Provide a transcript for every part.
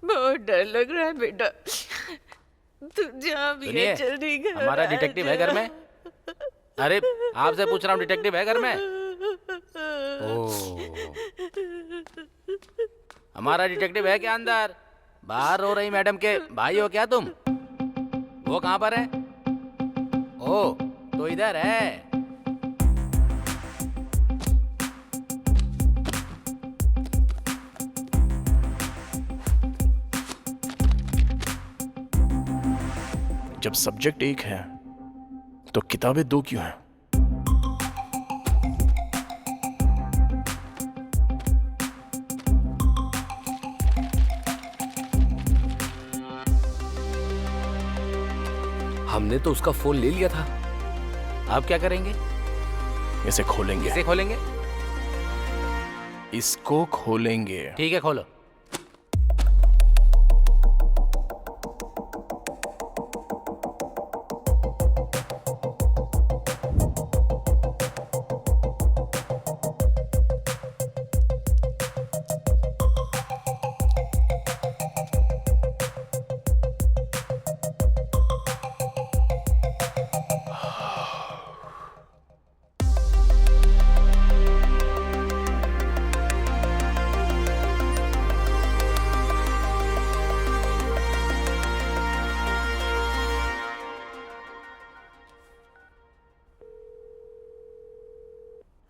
बहुत डर लग रहा है बेटा। तू जहाँ भी है सुनिए, जल्दी घर हमारा आ डिटेक्टिव है जा। घर में। अरे आपसे पूछ रहा हूँ, डिटेक्टिव है घर में? ओह, हमारा डिटेक्टिव है क्या अंदर? बाहर रो रही मैडम के भाई हो क्या तुम? वो कहाँ पर है? ओह, तो इधर है। जब सब्जेक्ट एक है तो किताबें दो क्यों हैं? हमने तो उसका फोन ले लिया था। आप क्या करेंगे? इसे खोलेंगे। इसे खोलेंगे? इसको खोलेंगे। ठीक है, खोलो।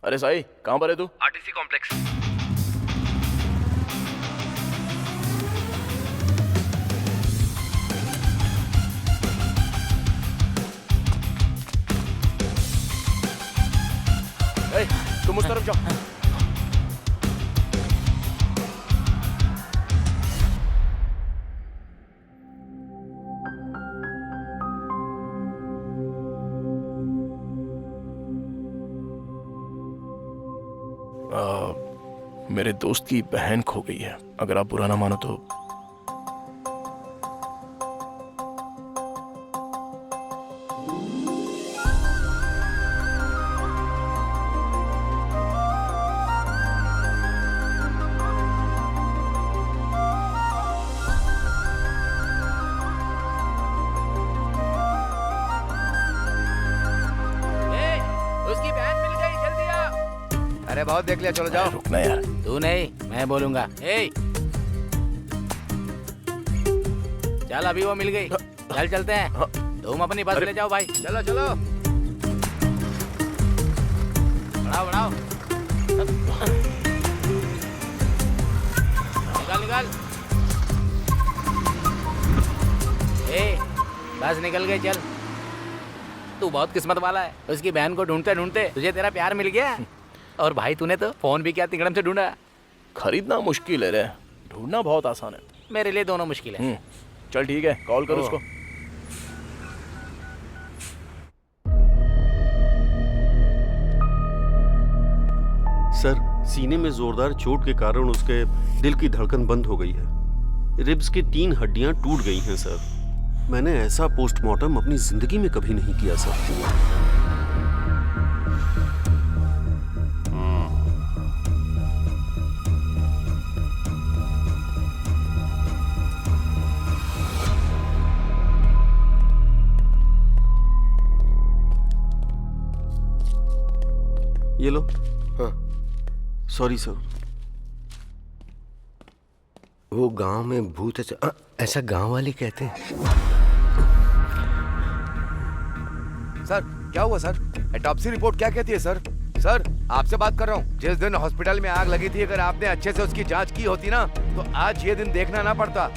अरे साई, कहाँ पर है तू? RTC complex. तुम उस तरफ जाओ। मेरे दोस्त की बहन खो गई है। अगर आप बुरा ना मानो तो। उसकी बहन मिल गई, जल्दी आ। अरे बहुत देख लिया, चलो जाओ। रुकना यार। तू नहीं, मैं बोलूंगा। ए, चल अभी वो मिल गई। चल चलते हैं। तुम अपनी बस ले जाओ भाई। चलो चलो। बढ़ाओ बढ़ाओ। निकाल निकाल। ए, बस निकल गई, चल। तू बहुत किस्मत वाला है। उसकी बहन को ढूंढते ढूंढते तुझे तेरा प्यार मिल गया। और भाई तूने तो फोन भी क्या तिकड़म से ढूंढा। खरीदना मुश्किल है रे, ढूंढना बहुत आसान है। मेरे लिए दोनों मुश्किल है। चल ठीक है, कॉल कर उसको। सर, सीने में जोरदार चोट के कारण उसके दिल की धड़कन बंद हो गई है। रिब्स की 3 हड्डियां टूट गई हैं सर। मैंने ऐसा पोस्टमार्टम अपनी जिंदगी में कभी नहीं किया सर। ये लो। हाँ, सॉरी सर। वो गांव में भूत है, ऐसा गांव वाले कहते हैं। सर क्या हुआ सर? ऑटोप्सी रिपोर्ट क्या कहती है सर? सर आपसे बात कर रहा हूँ। जिस दिन हॉस्पिटल में आग लगी थी, अगर आपने अच्छे से उसकी जांच की होती ना तो आज ये दिन देखना ना पड़ता।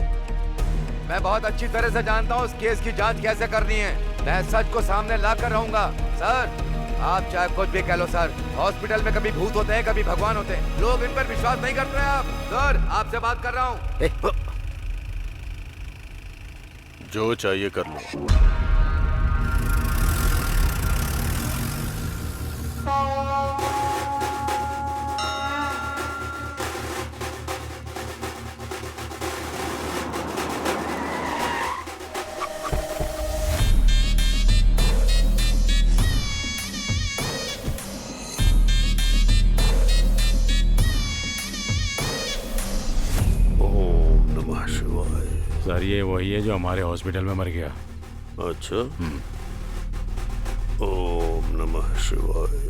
मैं बहुत अच्छी तरह से जानता हूँ उस केस की जांच कैसे करनी है। मैं सच को सामने ला कर रहूंगा। सर आप चाहे कुछ भी कह लो सर, हॉस्पिटल में कभी भूत होते हैं, कभी भगवान होते हैं। लोग इन पर विश्वास नहीं करते हैं। आप सर आपसे बात कर रहा हूँ। जो चाहिए कर लो। ओम नमः शिवाय। ये वही है जो हमारे हॉस्पिटल में मर गया। अच्छा। ओम नमः शिवाय।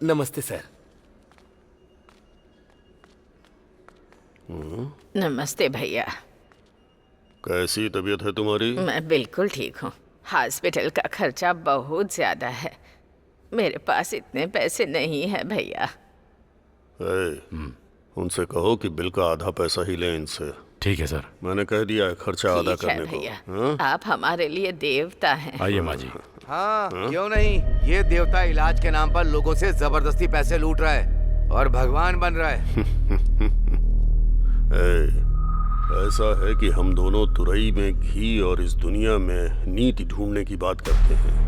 नमस्ते सर। नमस्ते भैया। कैसी तबीयत है तुम्हारी? मैं बिल्कुल ठीक हूँ। हॉस्पिटल का खर्चा बहुत ज्यादा है, मेरे पास इतने पैसे नहीं है भैया। उनसे कहो कि बिल का आधा पैसा ही लें इनसे। ठीक है सर। मैंने कह दिया है खर्चा आधा ठीक है करने भैया, को। आप हमारे लिए देवता हैं। आइए माँ जी। हाँ, क्यों नहीं। ये देवता इलाज के नाम पर लोगों से जबरदस्ती पैसे लूट रहा है और भगवान बन रहा है। ऐसा है कि हम दोनों तुरई में घी और इस दुनिया में नीति ढूंढने की बात करते हैं।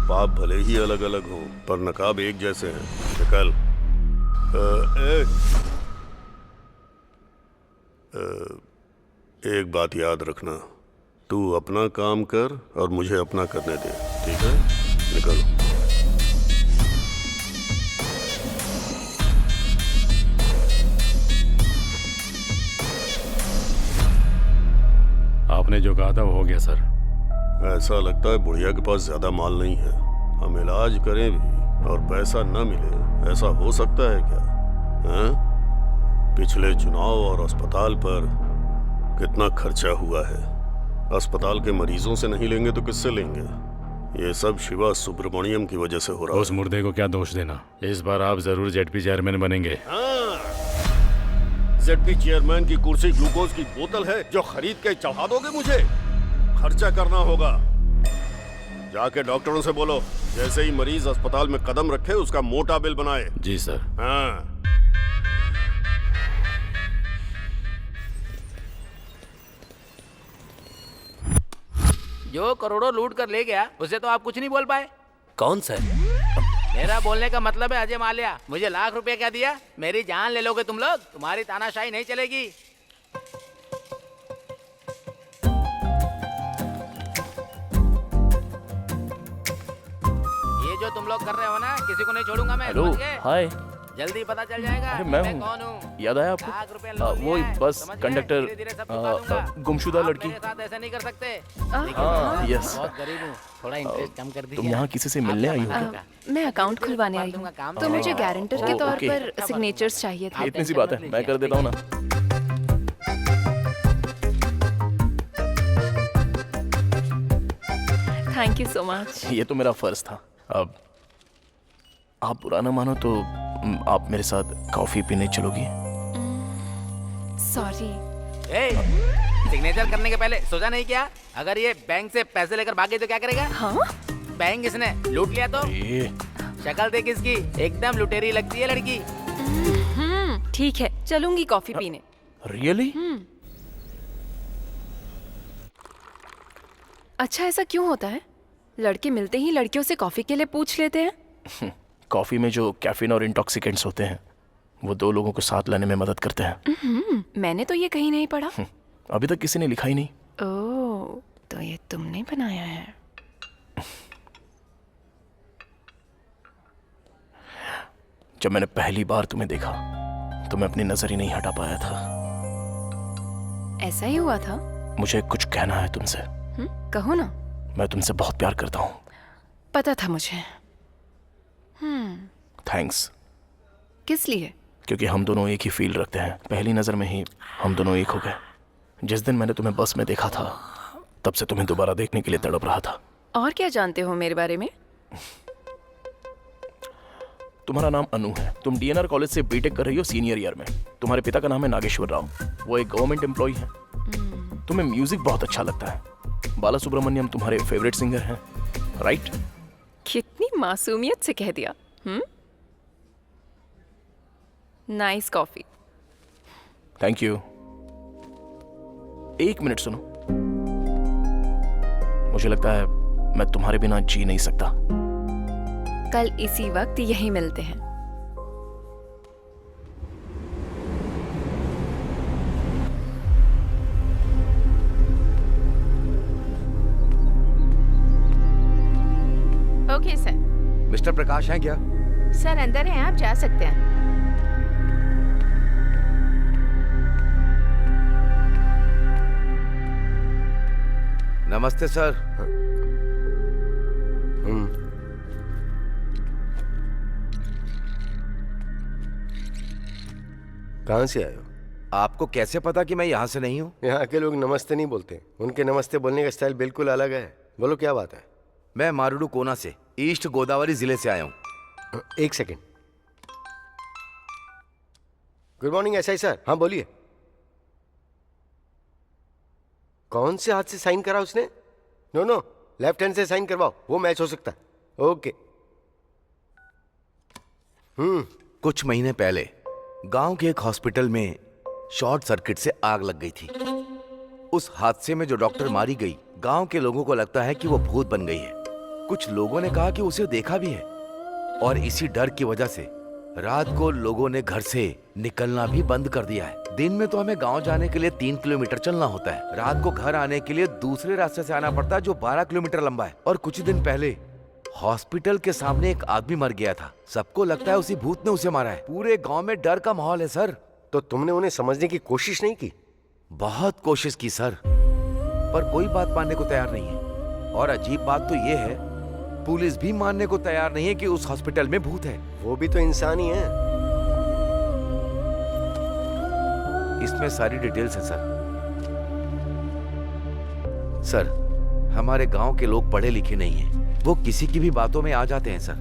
पाप भले ही अलग अलग हों पर नकाब एक जैसे हैं। निकल। एक बात याद रखना, तू अपना काम कर और मुझे अपना करने दे, ठीक है? निकल। आपने जो कहा था वो हो गया सर। ऐसा लगता है बुढ़िया के पास ज्यादा माल नहीं है। हम इलाज करें भी और पैसा न मिले, ऐसा हो सकता है क्या? हैं? पिछले चुनाव और अस्पताल पर कितना खर्चा हुआ है। अस्पताल के मरीजों से नहीं लेंगे तो किससे लेंगे? ये सब शिवा सुब्रमण्यम की वजह से हो रहा है। उस मुर्दे को क्या दोष देना। इस बार आप जरूर जेडपी चेयरमैन बनेंगे। जेडपी चेयरमैन की कुर्सी ग्लूकोज की बोतल है जो खरीद के चढ़ा दोगे मुझे? खर्चा करना होगा। जाके डॉक्टरों से बोलो जैसे ही मरीज अस्पताल में कदम रखे उसका मोटा बिल बनाए। जी सर। हाँ। जो करोड़ों लूट कर ले गया उसे तो आप कुछ नहीं बोल पाए। कौन सर? मेरा बोलने का मतलब है अजय माल्या। मुझे लाख रुपए क्या दिया? मेरी जान ले लोगे तुम लोग? तुम्हारी तानाशाही नहीं चलेगी। ये जो तुम लोग कर रहे हो ना, किसी को नहीं छोड़ूंगा मैं। हेलो, समझ गए? हाय। जल्दी पता चल जाएगा अरे मैं हूँ। कौन हूँ। याद आया आपको? लाख रुपए लोन वो लिया है, बस समझ गए? कंडक्टर, धीरे-धीरे सब चुका दूंगा। गुमशुदा आप लड़की। मेरे साथ ऐसा नहीं कर सकते। हाँ, यस। बहुत गरीब हूँ, थोड़ा इंटरेस्ट कम कर दीजिए। तुम यहाँ किसी से मिलने आई हो क्या? मैं अकाउंट खुलवाने आई हूँ, तो मुझे गारंटर के तौर ओके। पर सिग्नेचर्स चाहिए थे। इतनी सी बात है, मैं कर देता हूँ ना। Thank you so much. ये तो मेरा फर्ज था। अब आप बुरा ना मानो तो आप मेरे साथ कॉफी पीने चलोगी? सॉरी। सिग्नेचर करने के पहले सोचा नहीं क्या? अगर ये बैंक से पैसे लेकर भागे तो क्या करेगा? हाँ? बैंक इसने लूट लिया तो? ये शक्ल देख इसकी, एकदम लुटेरी लगती है लड़की। ठीक है, चलूंगी कॉफी पीने। रियली? अच्छा, ऐसा क्यों होता है? लड़के मिलते ही लड़कियों से कॉफी के लिए पूछ लेते हैं। कॉफी में जो कैफीन और इंटॉक्सिकेंट्स होते हैं वो दो लोगों को साथ लाने में मदद करते हैं। मैंने तो ये कहीं नहीं पढ़ा। अभी तक किसी ने लिखा ही नहीं। ओह, तो ये तुमने बनाया है। जब मैंने पहली बार तुम्हें देखा तो मैं अपनी नजर ही नहीं हटा पाया था। ऐसा ही हुआ था? मुझे कुछ कहना है तुमसे। कहो ना। मैं तुमसे बहुत प्यार करता हूँ। पता था मुझे। थैंक्स। किस लिए? क्योंकि हम दोनों एक ही फील रखते हैं। पहली नजर में ही हम दोनों एक हो गए। जिस दिन मैंने तुम्हें बस में देखा था तब से तुम्हें दोबारा देखने के लिए तड़प रहा था। और क्या जानते हो मेरे बारे में? तुम्हारा नाम अनु है। तुम डीएनआर कॉलेज से बीटेक कर रही हो सीनियर ईयर में। तुम्हारे पिता का नाम है नागेश्वर राव, वो एक गवर्नमेंट एम्प्लॉय है। तुम्हें म्यूजिक बहुत अच्छा लगता है। बाला सुब्रमण्यम तुम्हारे फेवरेट सिंगर हैं, राइट? कितनी मासूमियत से कह दिया। Nice coffee. Thank you. एक मिनट सुनो। मुझे लगता है मैं तुम्हारे बिना जी नहीं सकता। कल इसी वक्त यहीं मिलते हैं। मिस्टर प्रकाश हैं क्या? सर अंदर हैं, आप जा सकते हैं। नमस्ते सर। कहाँ से आए हो? आपको कैसे पता कि मैं यहाँ से नहीं हूँ? यहाँ के लोग नमस्ते नहीं बोलते, उनके नमस्ते बोलने का स्टाइल बिल्कुल अलग है। बोलो क्या बात है? मैं मारुडू कोना से, ईस्ट गोदावरी जिले से आया हूँ। एक second. Good morning SI sir. हाँ बोलिए। कौन से हाथ से साइन करा उसने? नो नो, लेफ्ट हैंड से साइन करवाओ, वो मैच हो सकता है। ओके। कुछ महीने पहले गांव के एक हॉस्पिटल में शॉर्ट सर्किट से आग लग गई थी। उस हादसे में जो डॉक्टर मारी गई, गांव के लोगों को लगता है कि वो भूत बन गई है। कुछ लोगों ने कहा कि उसे देखा भी है, और इसी डर की वजह से रात को लोगों ने घर से निकलना भी बंद कर दिया है। दिन में तो हमें गांव जाने के लिए 3 किलोमीटर चलना होता है, रात को घर आने के लिए दूसरे रास्ते से आना पड़ता है जो 12 किलोमीटर लंबा है। और कुछ दिन पहले हॉस्पिटल के सामने एक आदमी मर गया था। सबको लगता है उसी भूत ने उसे मारा है। पूरे गांव में डर का माहौल है सर। तो तुमने उन्हें समझने की कोशिश नहीं की? बहुत कोशिश की सर, पर कोई बात मानने को तैयार नहीं है। और अजीब बात तो ये है, पुलिस भी मानने को तैयार नहीं है कि उस हॉस्पिटल में भूत है। वो भी तो इंसान ही है। इसमें सारी डिटेल्स है सर। सर, हमारे गांव के लोग पढ़े लिखे नहीं हैं, वो किसी की भी बातों में आ जाते हैं सर।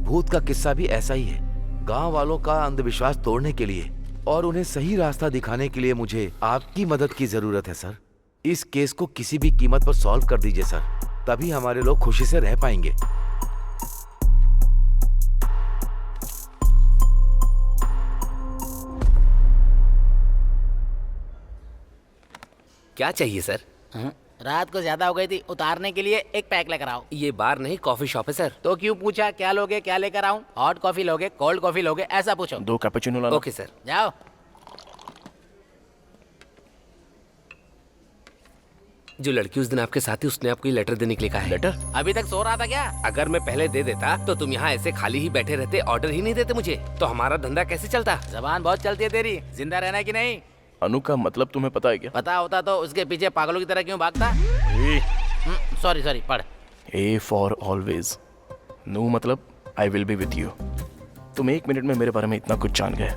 भूत का किस्सा भी ऐसा ही है। गांव वालों का अंधविश्वास तोड़ने के लिए और उन्हें सही रास्ता दिखाने के लिए मुझे आपकी मदद की जरूरत है सर। इस केस को किसी भी कीमत पर सॉल्व कर दीजिए सर, तभी हमारे लोग खुशी से रह पाएंगे। क्या चाहिए सर? रात को ज्यादा हो गई थी, उतारने के लिए एक पैक लेकर आओ। ये बार नहीं कॉफी शॉप है सर। तो क्यों पूछा क्या लोगे, क्या लेकर आऊं? हॉट कॉफी लोगे, कोल्ड कॉफी लोगे, ऐसा पूछो। 2 कैपुचिनो लाना। Okay sir. जाओ। जो लड़की उस दिन आपके साथ थी, उसने आपको ये लेटर देने के लिए कहा है। लेटर? अभी तक सो रहा था क्या? अगर मैं पहले दे देता तो तुम यहाँ ऐसे खाली ही बैठे रहते, ऑर्डर ही नहीं देते मुझे, तो हमारा धंधा कैसे चलता? जबान बहुत चलती है तेरी। जिंदा रहना है कि नहीं? अनु का मतलब तुम्हें पता है क्या? पता होता तो उसके पीछे पागलों की तरह क्यों भागता? सॉरी सॉरी, पढ़। A for always. No मतलब I will be with you. तुम 1 मिनट में मेरे बारे में इतना कुछ जान गए,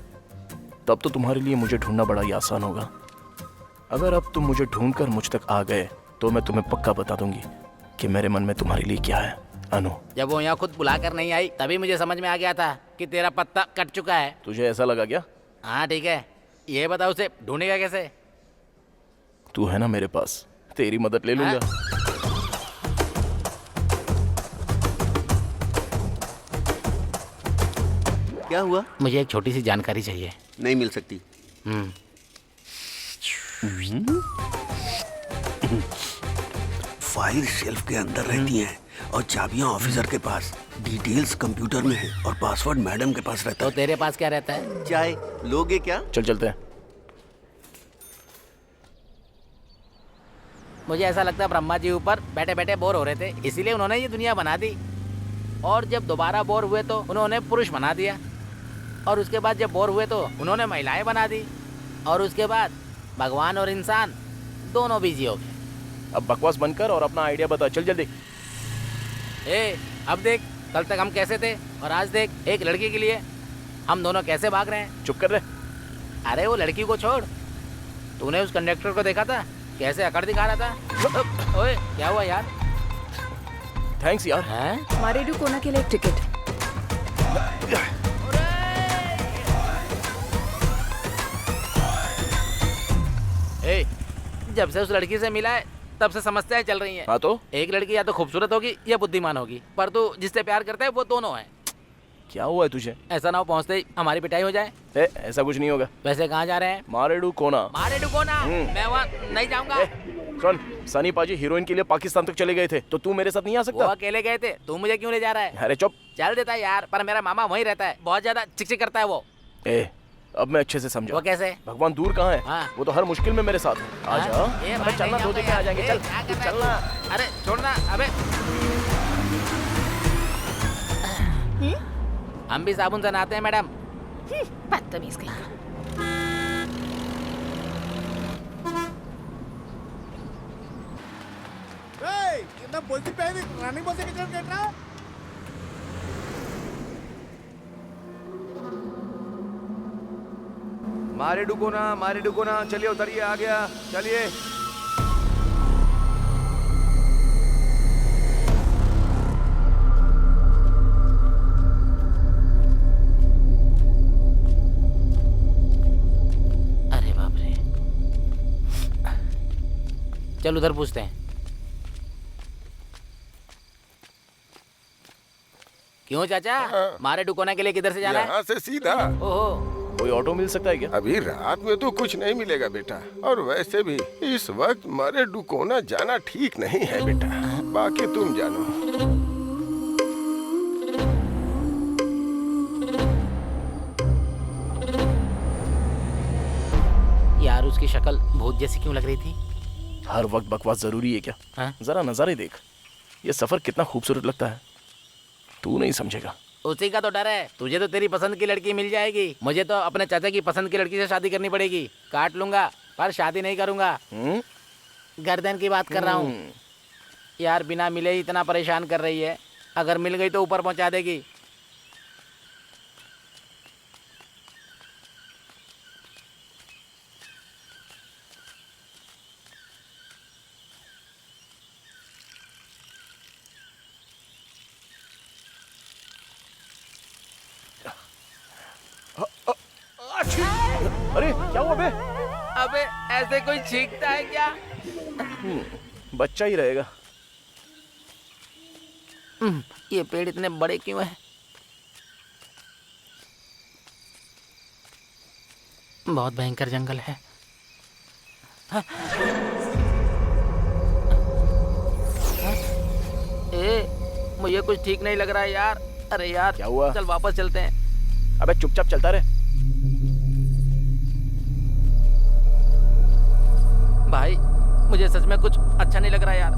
तब तो तुम्हारे लिए मुझे ढूंढना बड़ा ही आसान होगा। अगर अब तुम मुझे ढूंढकर मुझ तक आ गए तो मैं तुम्हें पक्का बता दूंगी कि मेरे मन में तुम्हारे लिए क्या है। अनु, जब वो यहाँ खुद बुलाकर नहीं आई तभी मुझे समझ में आ गया था कि तेरा पत्ता कट चुका है। तुझे ऐसा लगा क्या? हाँ ठीक है, ये बता उसे ढूंढेगा कैसे? तू है ना मेरे पास, तेरी मदद ले लूंगा। क्या हुआ? मुझे एक छोटी सी जानकारी चाहिए। नहीं मिल सकती। फाइल शेल्फ के अंदर रहती हैं और चाबियां ऑफिसर के पास, डिटेल्स कंप्यूटर में है और पासवर्ड मैडम के पास रहता तो है। तेरे पास क्या रहता है? चाय लोगे क्या? चल चलते हैं। मुझे ऐसा लगता है ब्रह्मा जी ऊपर बैठे बैठे बोर हो रहे थे, इसीलिए उन्होंने ये दुनिया बना दी। और जब दोबारा बोर हुए तो उन्होंने पुरुष बना दिया, और उसके बाद जब बोर हुए तो उन्होंने महिलाएं बना दी, और उसके बाद भगवान और इंसान दोनों बिजी हो गए। अब बकवास बनकर और अपना आइडिया बता, चल जल्दी। अब देख, कल तक हम कैसे थे और आज देख, एक लड़की के लिए हम दोनों कैसे भाग रहे हैं। चुप कर रहे। अरे वो लड़की को छोड़, तूने उस कंडक्टर को देखा था कैसे अकड़ दिखा रहा था? ओए क्या हुआ यार? थैंक्स यार। हैं? मारेडू कोना के लिए एक टिकट। जब से उस लड़की से मिला है तब से समस्याएं चल रही हैं। हाँ तो एक लड़की या तो खूबसूरत होगी या बुद्धिमान होगी, पर तू जिससे प्यार करता है वो दोनों है। क्या हुआ है तुझे? ऐसा ना हो पहुंचते ही हमारी पिटाई हो जाए। ऐसा कुछ नहीं होगा। वैसे कहाँ जा रहे हैं? मारेडू कोना। मारेडू कोना? मैं वहाँ नहीं जाऊंगा। सुन, सनी पाजी हीरोइन के लिए पाकिस्तान तक चले गए थे, तो तू मेरे साथ नहीं आ वो सकता? अकेले गए थे, तू मुझे क्यों ले जा रहा है? अरे चुप। चल देता है यार, पर मेरा मामा वहीं रहता है, बहुत ज्यादा चिकचिक करता है वो। अब मैं अच्छे से समझा। वो कैसे? भगवान दूर कहाँ है? हाँ। वो तो हर मुश्किल में मेरे साथ है। आजा। अबे चलना, 2 दिन में आ जाएंगे। चल चलना। अरे छोड़ना। अबे हम भी साबुन से नहाते हैं मैडम। बदतमीज कहीं का। मारे डुको ना, चलिए उतरिए, आ गया, चलिए। अरे बाप रे, चल उधर पूछते हैं। क्यों चाचा, मारे डुकोना के लिए किधर से जाना है? यहाँ से सीधा। ओहो, कोई ऑटो मिल सकता है क्या? अभी रात में तो कुछ नहीं मिलेगा बेटा, और वैसे भी इस वक्त मारे डुकोना जाना ठीक नहीं है बेटा, बाकी तुम जानो। यार उसकी शक्ल भूत जैसी क्यों लग रही थी? हर वक्त बकवास जरूरी है क्या? हाँ? जरा नजारे देख, ये सफर कितना खूबसूरत लगता है, तू नहीं समझेगा। उसी का तो डर है, तुझे तो तेरी पसंद की लड़की मिल जाएगी, मुझे तो अपने चाचा की पसंद की लड़की से शादी करनी पड़ेगी। काट लूंगा पर शादी नहीं करूंगा। गर्दन की बात कर रहा हूँ यार, बिना मिले ही इतना परेशान कर रही है, अगर मिल गई तो ऊपर पहुंचा देगी। अरे क्या हुआ बे? अबे ऐसे कोई छींकता है क्या? बच्चा ही रहेगा। ये पेड़ इतने बड़े क्यों हैं? बहुत भयंकर जंगल है। मुझे कुछ ठीक नहीं लग रहा है यार। अरे यार क्या हुआ? चल वापस चलते हैं। अबे चुपचाप चलता रहे। भाई मुझे सच में कुछ अच्छा नहीं लग रहा यार।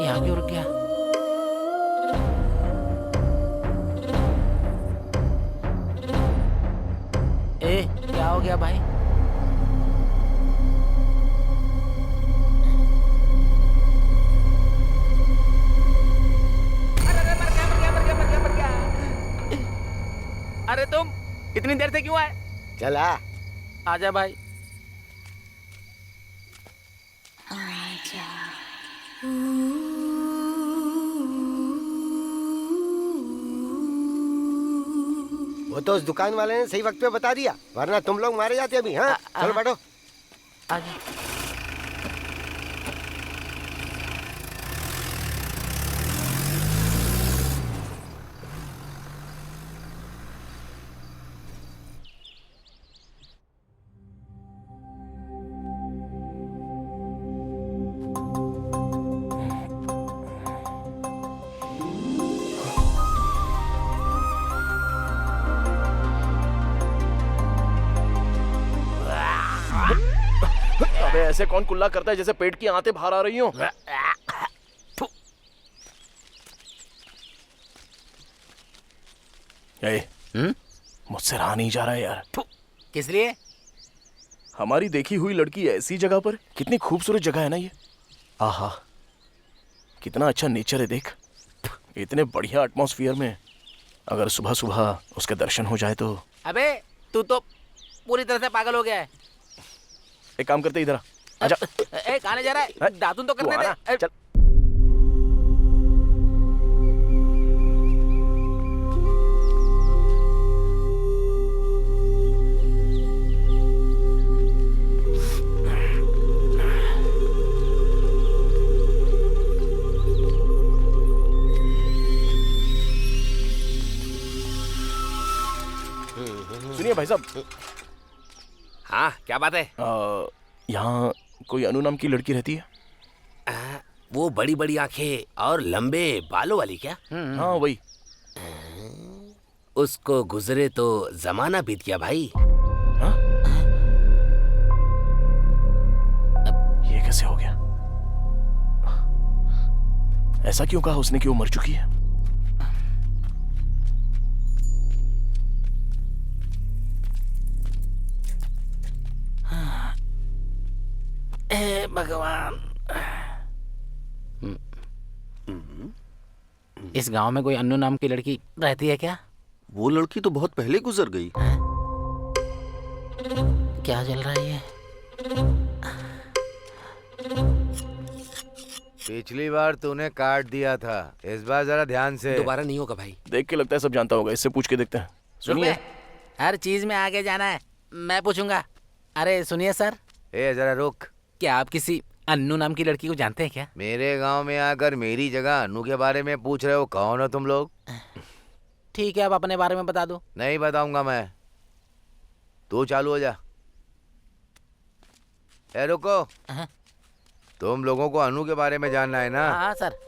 यहाँ क्यों रुक गया? क्या हो गया भाई? मर गया। अरे तुम इतनी देर से क्यों आए? चला आजा भाई। वो तो उस दुकान वाले ने सही वक्त पे बता दिया, वरना तुम लोग मारे जाते अभी। हाँ चलो बैठो। आजा। अबे ऐसे कौन कुल्ला करता है जैसे पेट की आंतें बाहर आ रही हो? मुझसे रहा नहीं जा रहा है यार। किस लिए? हमारी देखी हुई लड़की ऐसी जगह पर, कितनी खूबसूरत जगह है ना ये। आहा कितना अच्छा नेचर है देख। इतने बढ़िया एटमॉस्फेयर में अगर सुबह सुबह उसके दर्शन हो जाए तो। अबे तू तो पूरी तरह से पागल हो गया है। एक काम करते इधर आजा। कहां जा रहा है? दातुन तो करने दे। चल। सुनिए भाई साहब, हाँ क्या बात है? यहाँ कोई अनु नाम की लड़की रहती है? वो बड़ी बड़ी आंखें और लंबे बालों वाली क्या? हाँ वही। उसको गुजरे तो जमाना बीत गया भाई। हाँ? ये कैसे हो गया? ऐसा क्यों कहा उसने कि वो मर चुकी है? हे भगवान, इस गांव में कोई अन्नू नाम की लड़की रहती है क्या? वो लड़की तो बहुत पहले गुजर गई। क्या चल रहा है ये? पिछली बार तूने काट दिया था, इस बार जरा ध्यान से। दोबारा नहीं होगा भाई। देख के लगता है सब जानता होगा, इससे पूछ के देखते हैं। सुनिए, हर चीज में आगे जाना है, मैं पूछूंगा। अरे सुनिए सर। जरा रुक। क्या आप किसी अन्नू नाम की लड़की को जानते हैं क्या? मेरे गांव में आकर मेरी जगह अन्नू के बारे में पूछ रहे हो? कौन हो तुम लोग? ठीक है, आप अपने बारे में बता दो। नहीं बताऊंगा मैं, तू चालू हो जा। रुको, तुम लोगों को अनु के बारे में जानना है ना? हाँ सर।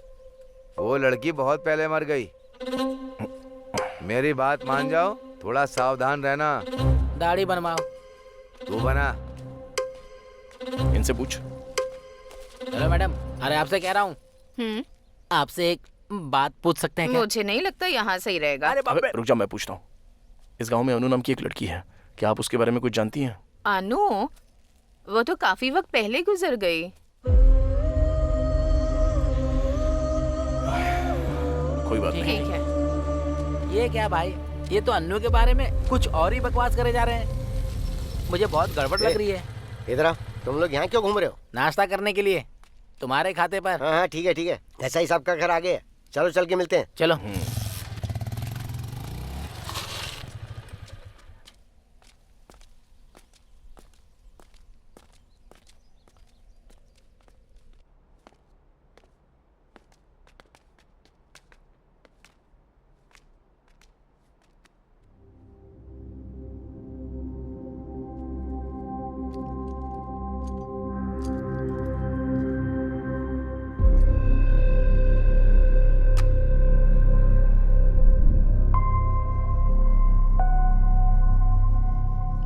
वो लड़की बहुत पहले मर गई। मेरी बात मान जाओ, थोड़ा सावधान रहना। दाढ़ी बनवाओ। तू बना। इनसे पूछ। हेलो मैडम, अरे आपसे कह रहा हूँ, आपसे एक बात पूछ सकते हैं क्या? मुझे नहीं लगता यहाँ सही रहेगा। अबे, रुक जा, मैं पूछता हूँ। इस गांव में अनु नाम की एक लड़की है, क्या आप उसके बारे में कुछ जानती हैं? अनु? वो तो काफी वक्त पहले गुजर गई। कोई बात नहीं। ठीक है। ये क्या भाई, ये तो अन्नू के बारे में कुछ और ही बकवास करे जा रहे हैं। मुझे बहुत गड़बड़ लग रही है। इधर आओ, तुम लोग यहाँ क्यों घूम रहे हो? नाश्ता करने के लिए, तुम्हारे खाते पर। हाँ हाँ ठीक है ठीक है, ऐसा ही सबका घर आगे है। चलो चल के मिलते हैं। चलो।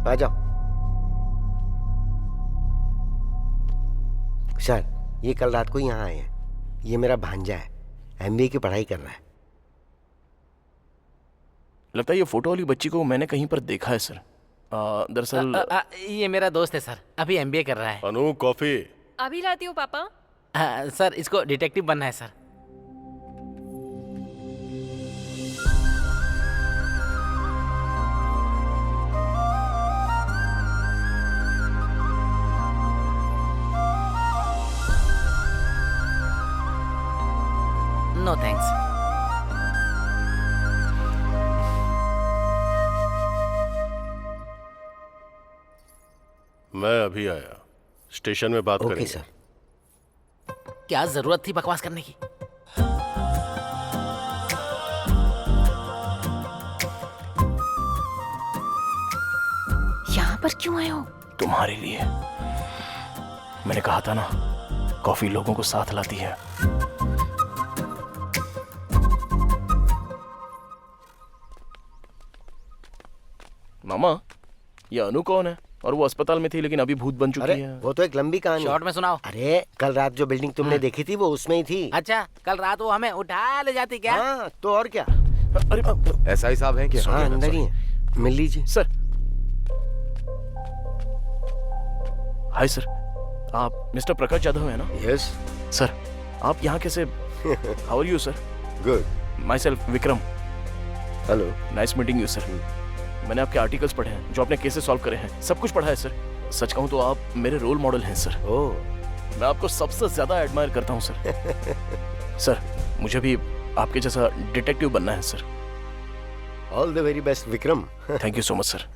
आ जाओ। सर, ये कल रात को यहाँ आए हैं। ये मेरा भांजा है, एमबीए की पढ़ाई कर रहा है। लगता है ये फोटो वाली बच्ची को मैंने कहीं पर देखा है सर। दरअसल ये मेरा दोस्त है सर, अभी एमबीए कर रहा है। अनु कॉफी। अभी लाती हूँ पापा। सर, इसको डिटेक्टिव बनना है सर। No thanks. मैं अभी आया, स्टेशन में बात ओके करेंगे। सर। क्या जरूरत थी बकवास करने की? यहाँ पर क्यों आए हो? तुम्हारे लिए। मैंने कहा था ना, कॉफी लोगों को साथ लाती है। मामा, ये अनु कौन है? और वो अस्पताल में थी लेकिन अभी भूत बन चुकी अरे है। वो तो एक लंबी कहानी। शॉर्ट में सुनाओ। अरे कल रात जो बिल्डिंग तुमने देखी थी वो उसमें ही थी। अच्छा, कल रात वो हमें उठा ले जाती क्या? हाँ तो और क्या। अरे ऐसा ही साहब है क्या? हाँ अंदर ही है, मिल लीजिए। सर, हाय सर, आप मिस्टर प्रकाश जाधव है ना? यस सर, आप यहाँ कैसे? How are you sir? Good. Myself Vikram. Hello. Nice meeting you sir. मैंने आपके आर्टिकल्स पढ़े हैं, जो आपने केसेस सॉल्व करे हैं, सब कुछ पढ़ा है सर। सच कहूँ तो आप मेरे रोल मॉडल हैं सर। ओह, मैं आपको सबसे ज्यादा एडमायर करता हूँ सर। सर, मुझे भी आपके जैसा डिटेक्टिव बनना है sir. All the very best Vikram. Thank you so much sir.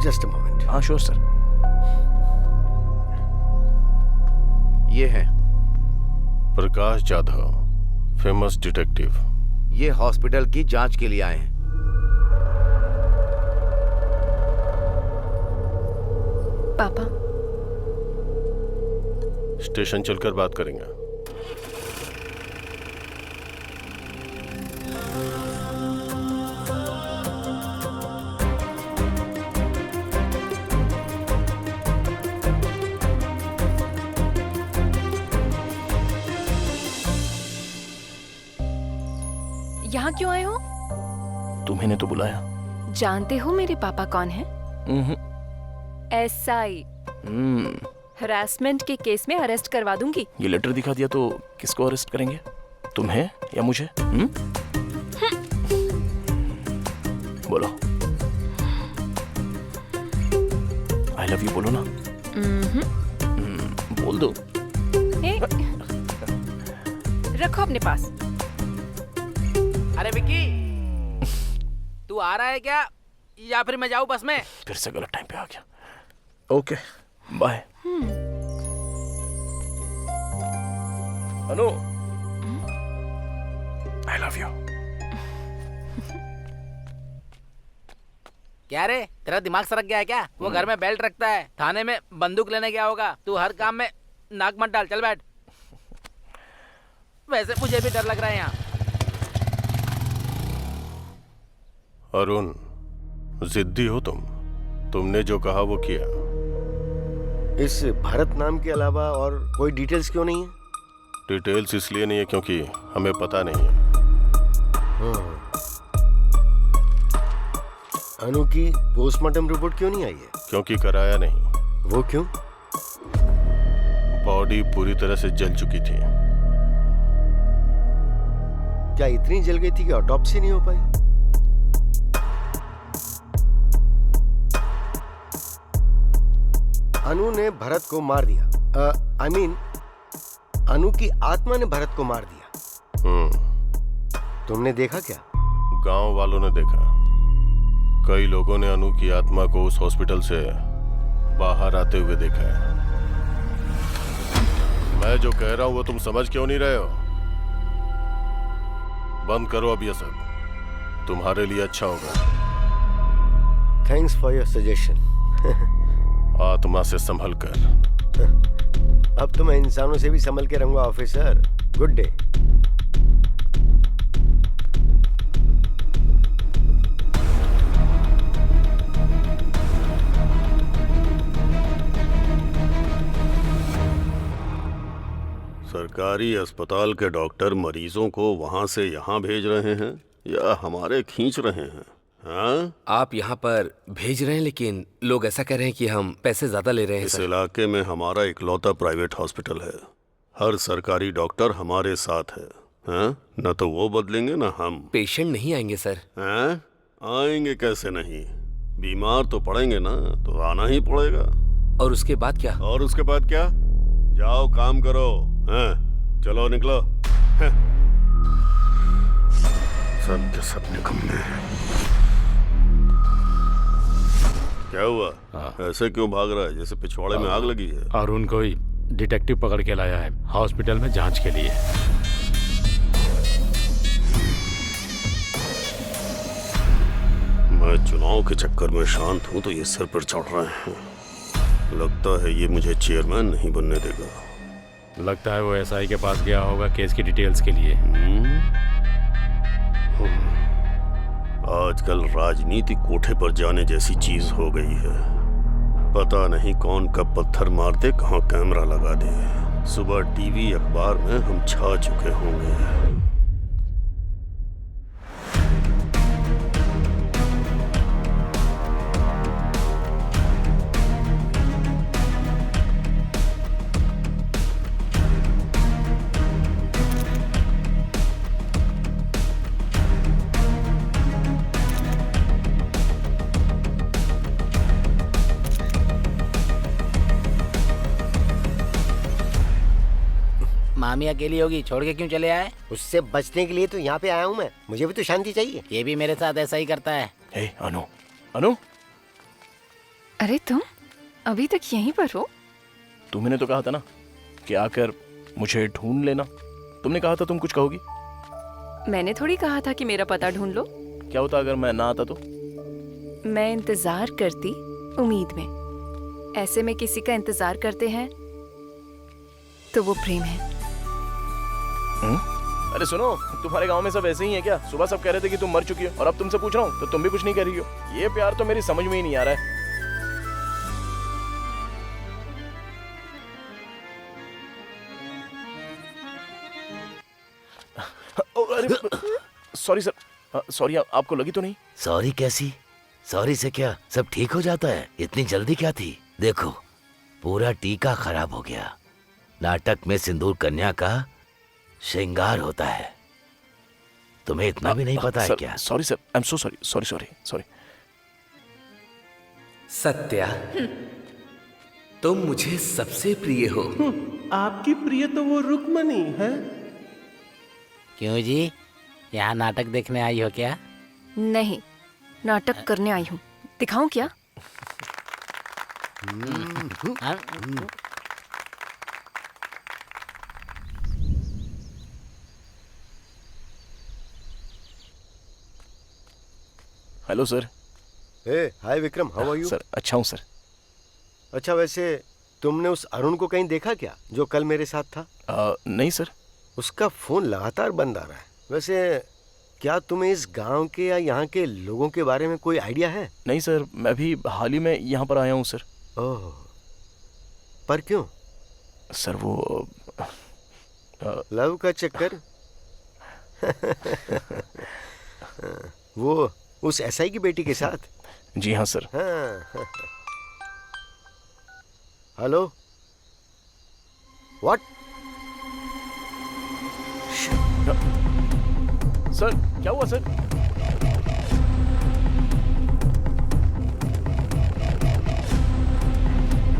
Just a moment. हाँ श्योर सर। ये है प्रकाश जाधव, फेमस डिटेक्टिव। ये हॉस्पिटल की जांच के लिए आए हैं। पापा, स्टेशन चलकर बात करेंगे। यहाँ क्यों आए हो? तुम्हें तो बुलाया। जानते हो मेरे पापा कौन है? SI। हरासमेंट के केस में अरेस्ट करवा दूंगी। ये लेटर दिखा दिया तो किसको अरेस्ट करेंगे? तुम्हें या मुझे? बोलो। आई लव यू बोलो ना। बोल दो। ए, रखो अपने पास। अरे विक्की, तू आ रहा है क्या या फिर मैं जाऊं बस में? फिर से गलत टाइम पे आ गया। Okay, bye. Anu, I love you. क्या रे, तेरा दिमाग सरक गया है क्या? वो घर में बेल्ट रखता है, थाने में बंदूक लेने गया होगा। तू हर काम में नाक मत डाल, चल बैठ। वैसे मुझे भी डर लग रहा है यहाँ। अरुण, जिद्दी हो तुम। तुमने जो कहा वो किया। इस भारत नाम के अलावा और कोई डिटेल्स क्यों नहीं है? डिटेल्स इसलिए नहीं है क्योंकि हमें पता नहीं है। अनु की पोस्टमार्टम रिपोर्ट क्यों नहीं आई है? क्योंकि कराया नहीं। वो क्यों? बॉडी पूरी तरह से जल चुकी थी। क्या इतनी जल गई थी कि ऑटोप्सी नहीं हो पाई? अनु ने भरत को मार दिया। आई मीन अनु की आत्मा ने भरत को मार दिया। तुमने देखा क्या? गांव वालों ने देखा। कई लोगों ने अनु की आत्मा को उस हॉस्पिटल से बाहर आते हुए देखा है। मैं जो कह रहा हूं वो तुम समझ क्यों नहीं रहे हो? बंद करो अब ये सब, तुम्हारे लिए अच्छा होगा। Thanks for your suggestion. आत्मा से संभल कर। अब तो मैं इंसानों से भी संभल के रहूंगा ऑफिसर। Good day. सरकारी अस्पताल के डॉक्टर मरीजों को वहां से यहाँ भेज रहे हैं या हमारे खींच रहे हैं? हाँ? आप यहाँ पर भेज रहे हैं, लेकिन लोग ऐसा कह रहे हैं कि हम पैसे ज्यादा ले रहे हैं। इस इलाके में हमारा इकलौता प्राइवेट हॉस्पिटल है। हर सरकारी डॉक्टर हमारे साथ है। हाँ? न तो वो बदलेंगे न हम। पेशेंट नहीं आएंगे सर। हाँ? आएंगे कैसे नहीं? बीमार तो पड़ेंगे ना, तो आना ही पड़ेगा। और उसके बाद क्या? और उसके बाद क्या? जाओ काम करो। हाँ? चलो निकलो। हाँ? सब के सब निकम्मे हैं। क्या हुआ? ऐसे क्यों भाग रहा है जैसे पिछवाड़े में आग लगी है? अरुण कोई डिटेक्टिव पकड़ के लाया है हॉस्पिटल में जांच के लिए। मैं चुनाव के चक्कर में शांत हूं तो ये सिर पर चढ़ रहे हैं। लगता है ये मुझे चेयरमैन नहीं बनने देगा। लगता है वो SI के पास गया होगा केस की डिटेल्स के लिए। आजकल राजनीति कोठे पर जाने जैसी चीज हो गई है। पता नहीं कौन कब पत्थर मार दे, कहाँ कैमरा लगा दे। सुबह टीवी अखबार में हम छा चुके होंगे। मामी अकेली होगी, छोड़ के क्यों चले आए? उससे बचने के लिए तो यहाँ पे आया हूँ मैं। मुझे भी तो शांति चाहिए। ये भी मेरे साथ ऐसा ही करता है। हे अनु, अनु, अरे तुम अभी तक यहीं पर हो? तुमने तो कहा था ना कि आकर मुझे ढूंढ लेना। तुमने कहा था तुम कुछ कहोगी। मैंने थोड़ी कहा था कि मेरा पता ढूंढ लो। क्या होता अगर मैं ना आता तो? मैं इंतजार करती उम्मीद में। ऐसे में किसी का इंतजार करते हैं तो वो प्रेम है। अरे सुनो, तुम्हारे गांव में सब ऐसे ही है क्या? सुबह सब कह रहे थे कि तुम मर चुकी हो और अब तुमसे पूछ रहा हूँ तो तुम भी कुछ नहीं कह रही हो। ये प्यार तो मेरी समझ में ही नहीं आ रहा है। सॉरी सर, सॉरी, आपको लगी तो नहीं? सॉरी कैसी? सॉरी से क्या सब ठीक हो जाता है? इतनी जल्दी क्या थी? देखो, पूरा टीका खराब हो गया। नाटक में सिंदूर कन्या का श्रृंगार होता है, तुम्हें इतना भी नहीं पता है क्या? Sorry sir, I am so sorry, sorry sorry sorry. Satya, तुम मुझे सबसे प्रिय हो। आपकी प्रिय तो वो रुक्मणी है। क्यों जी, यहाँ नाटक देखने आई हो क्या? नहीं, नाटक करने आई हूँ। दिखाऊं क्या? Hello sir. Hi Vikram, how are you? Sir अच्छा हूँ सर। अच्छा, वैसे तुमने उस अरुण को कहीं देखा क्या, जो कल मेरे साथ था? नहीं सर। उसका फोन लगातार बंद आ रहा है। वैसे क्या तुम्हें इस गांव के या यहाँ के लोगों के बारे में कोई आइडिया है? नहीं सर, मैं भी हाल ही में यहाँ पर आया हूँ सर। ओह, पर क्यों? सर वो लव का चक्कर? वो उस एसआई की बेटी के साथ? जी हाँ सर। हाँ। Hello, what? सर क्या हुआ सर?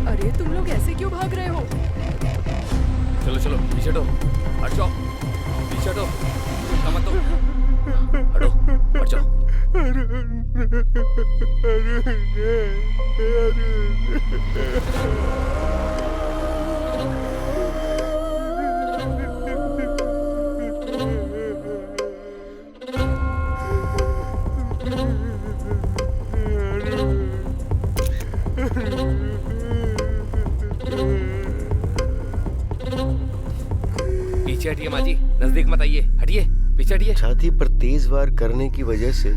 अरे तुम लोग ऐसे क्यों भाग रहे हो? चलो चलो, पीछे हटो, हट जाओ, पीछे हटो, मत दो, हटो, हट जाओ। पीछे हटिए माँ जी, नजदीक मत आइए, हटिए, पीछे हटिए। छाती पर तेज वार करने की वजह से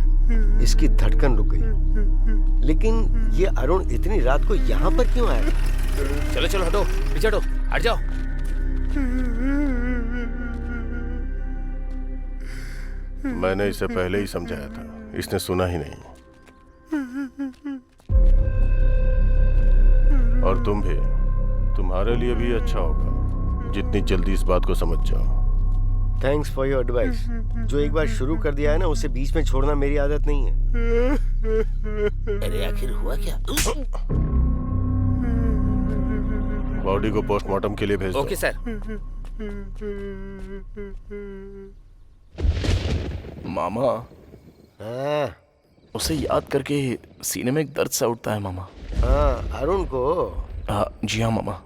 इसकी धड़कन रुक गई। लेकिन ये अरुण इतनी रात को यहाँ पर क्यों आया? चलो चलो, हटो, पीछे हटो, हट जाओ। मैंने इसे पहले ही समझाया था, इसने सुना ही नहीं। और तुम भी, तुम्हारे लिए भी अच्छा होगा जितनी जल्दी इस बात को समझ जाओ। Thanks for your advice. जो एक बार शुरू कर दिया है ना, उसे बीच में छोड़ना मेरी आदत नहीं है। अरे आखिर हुआ क्या? बॉडी को पोस्टमार्टम के लिए भेज दो। Okay sir. मामा, हाँ उसे याद करके सीने में एक दर्द सा उठता है मामा। हाँ, अरुण को? जी हाँ मामा।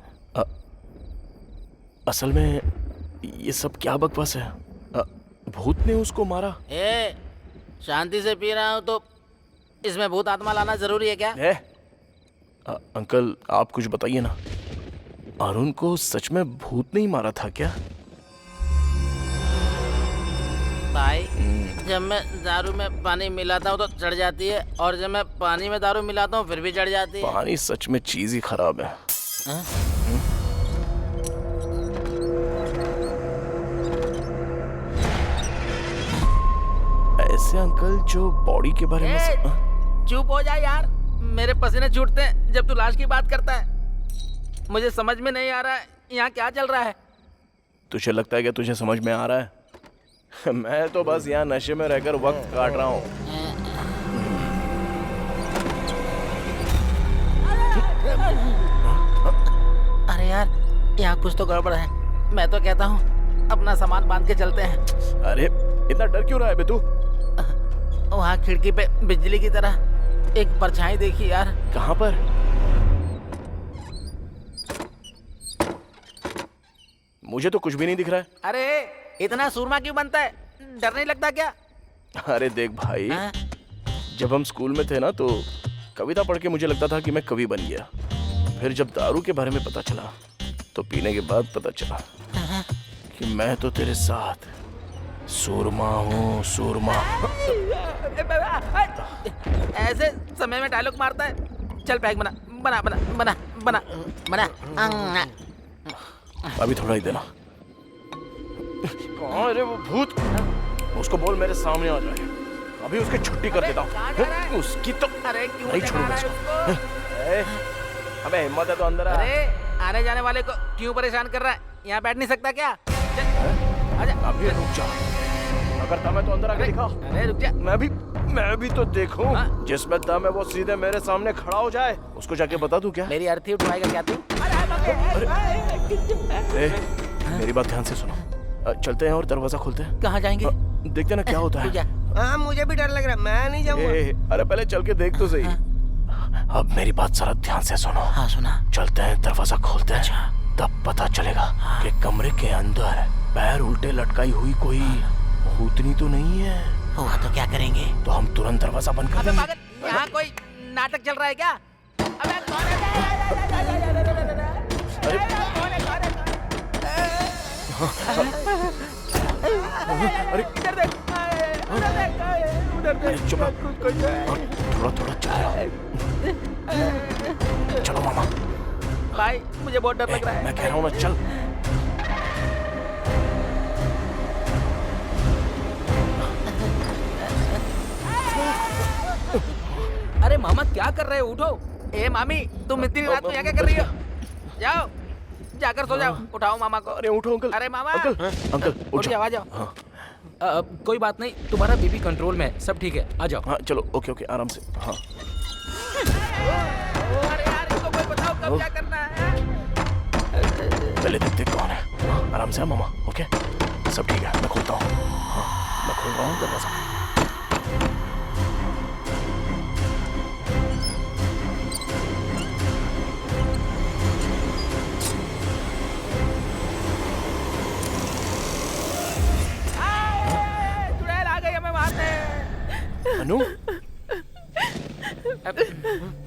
असल में ये सब क्या बकवास है? भूत ने उसको मारा? शांति से पी रहा हूँ तो इसमें भूत आत्मा लाना जरूरी है क्या? अंकल आप कुछ बताइए ना, अरुण को सच में भूत नहीं मारा था क्या? भाई, जब मैं दारू में पानी मिलाता हूँ तो चढ़ जाती है, और जब मैं पानी में दारू मिलाता हूँ फिर भी चढ़ जाती है। पानी सच में चीज ही खराब है। ऐसे अंकल जो बॉडी के बारे में चुप हो जा यार, मेरे पसीने छूटते हैं जब तू लाश की बात करता है। मुझे समझ में नहीं आ रहा है यहाँ क्या चल रहा है। तुझे लगता है कि तुझे समझ में आ रहा है? मैं तो बस यहाँ नशे में रहकर वक्त काट रहा हूँ। अरे यार, यहाँ कुछ तो गड़बड़ है। मैं तो कहता हूँ अपना सामान बांध के चलते हैं। अरे इतना डर क्यों रहा है बे तू? वहाँ खिड़की पे बिजली की तरह एक परछाई देखी यार। कहाँ पर? मुझे तो कुछ भी नहीं दिख रहा है। अरे इतना सूरमा क्यों बनता है? डर नहीं लगता क्या? अरे देख भाई, जब हम स्कूल में थे ना तो कविता पढ़ के मुझे लगता था कि मैं कवि बन गया। फिर जब दारू के बारे में पता चला तो पीने के बाद पता चला कि मैं तो तेरे साथ सूरमा हूँ, सूरमा। ऐसे समय में डायलॉग मारता है। चल पैक बना बना बना बना बना बना। अभी थोड़ा ही देना। कहाँ रे वो भूत? उसको बोल मेरे सामने आ जाए। अभी उसकी छुट्टी कर देता हूँ। उसकी तो नहीं छोड़ूंगा इसको। अबे हिम्मत है तो अंदर आ। अरे आने जाने वाले को क्यों परेशान कर रहा है? यहाँ बैठ नहीं सकता क्या? आजा। अभी रुक जा। अगर दम है तो अंदर आके दिखा। अरे रुक जा। मैं भी तो देखूं। जिसमें दम है वो सीधे मेरे सामने खड़ा हो जाए। उसको जाके बता दूं क्या? मेरी अर्थी उठवाएगा क्या तू? मेरी बात ध्यान से सुनो। चलते हैं और दरवाजा खोलते हैं। कहाँ जाएंगे? देखते ना क्या होता है। हाँ मुझे भी डर लग रहा है, मैं नहीं जाऊंगा। अरे पहले चल के देख तो सही। अब मेरी बात जरा ध्यान से सुनो। हाँ सुना। चलते हैं, दरवाजा खोलते हैं। अच्छा। तब पता चलेगा कि कमरे के अंदर पैर उल्टे लटकाई हुई कोई भूतनी तो नहीं है। हुआ तो क्या करेंगे? तो हम तुरंत दरवाजा बंद कर देंगे। यहाँ कोई नाटक चल रहा है क्या? अबे कौन है? अरे इधर देख, उधर देख। चुप रहो। थोड़ा थोड़ा चलो मामा। भाई मुझे बहुत डर लग रहा है। मैं कह रहा हूँ ना, चल। अरे मामा क्या कर रहे हो? उठो। ए मामी तुम इतनी रात को यहाँ क्या कर रही हो? जाओ जाकर सो जाओ। उठाओ मामा को। अरे उठो अंकल। अरे मामा। अंकल उठ जाओ। आ जाओ। कोई बात नहीं, तुम्हारा बीपी कंट्रोल में है, सब ठीक है, आ जाओ। हाँ चलो, ओके ओके, आराम से। हाँ अरे यार इसको कोई बताओ कब क्या करना है। पहले देखते कौन है। आराम से मामा। ओके सब ठीक है, मैं खोलता हूँ। मैं खोल रहा हूँ दरवाजा। अनु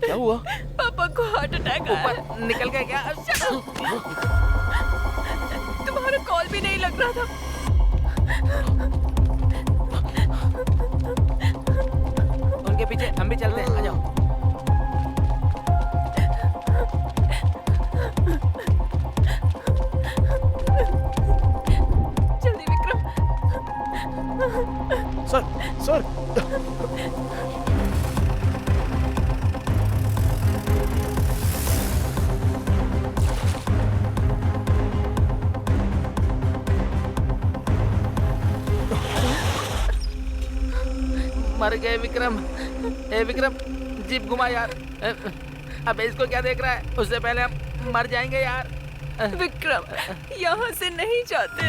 क्या हुआ? पापा को हार्ट अटैक आया। ऊपर निकल गए क्या? तुम्हारा कॉल भी नहीं लग रहा था। उनके पीछे हम भी चलते हैं, आ जाओ। जल्दी विक्रम। सर सर मर गए विक्रम। ए विक्रम जीप घुमा यार। अबे इसको क्या देख रहा है? उससे पहले हम मर जाएंगे यार। विक्रम यहाँ से नहीं जाते।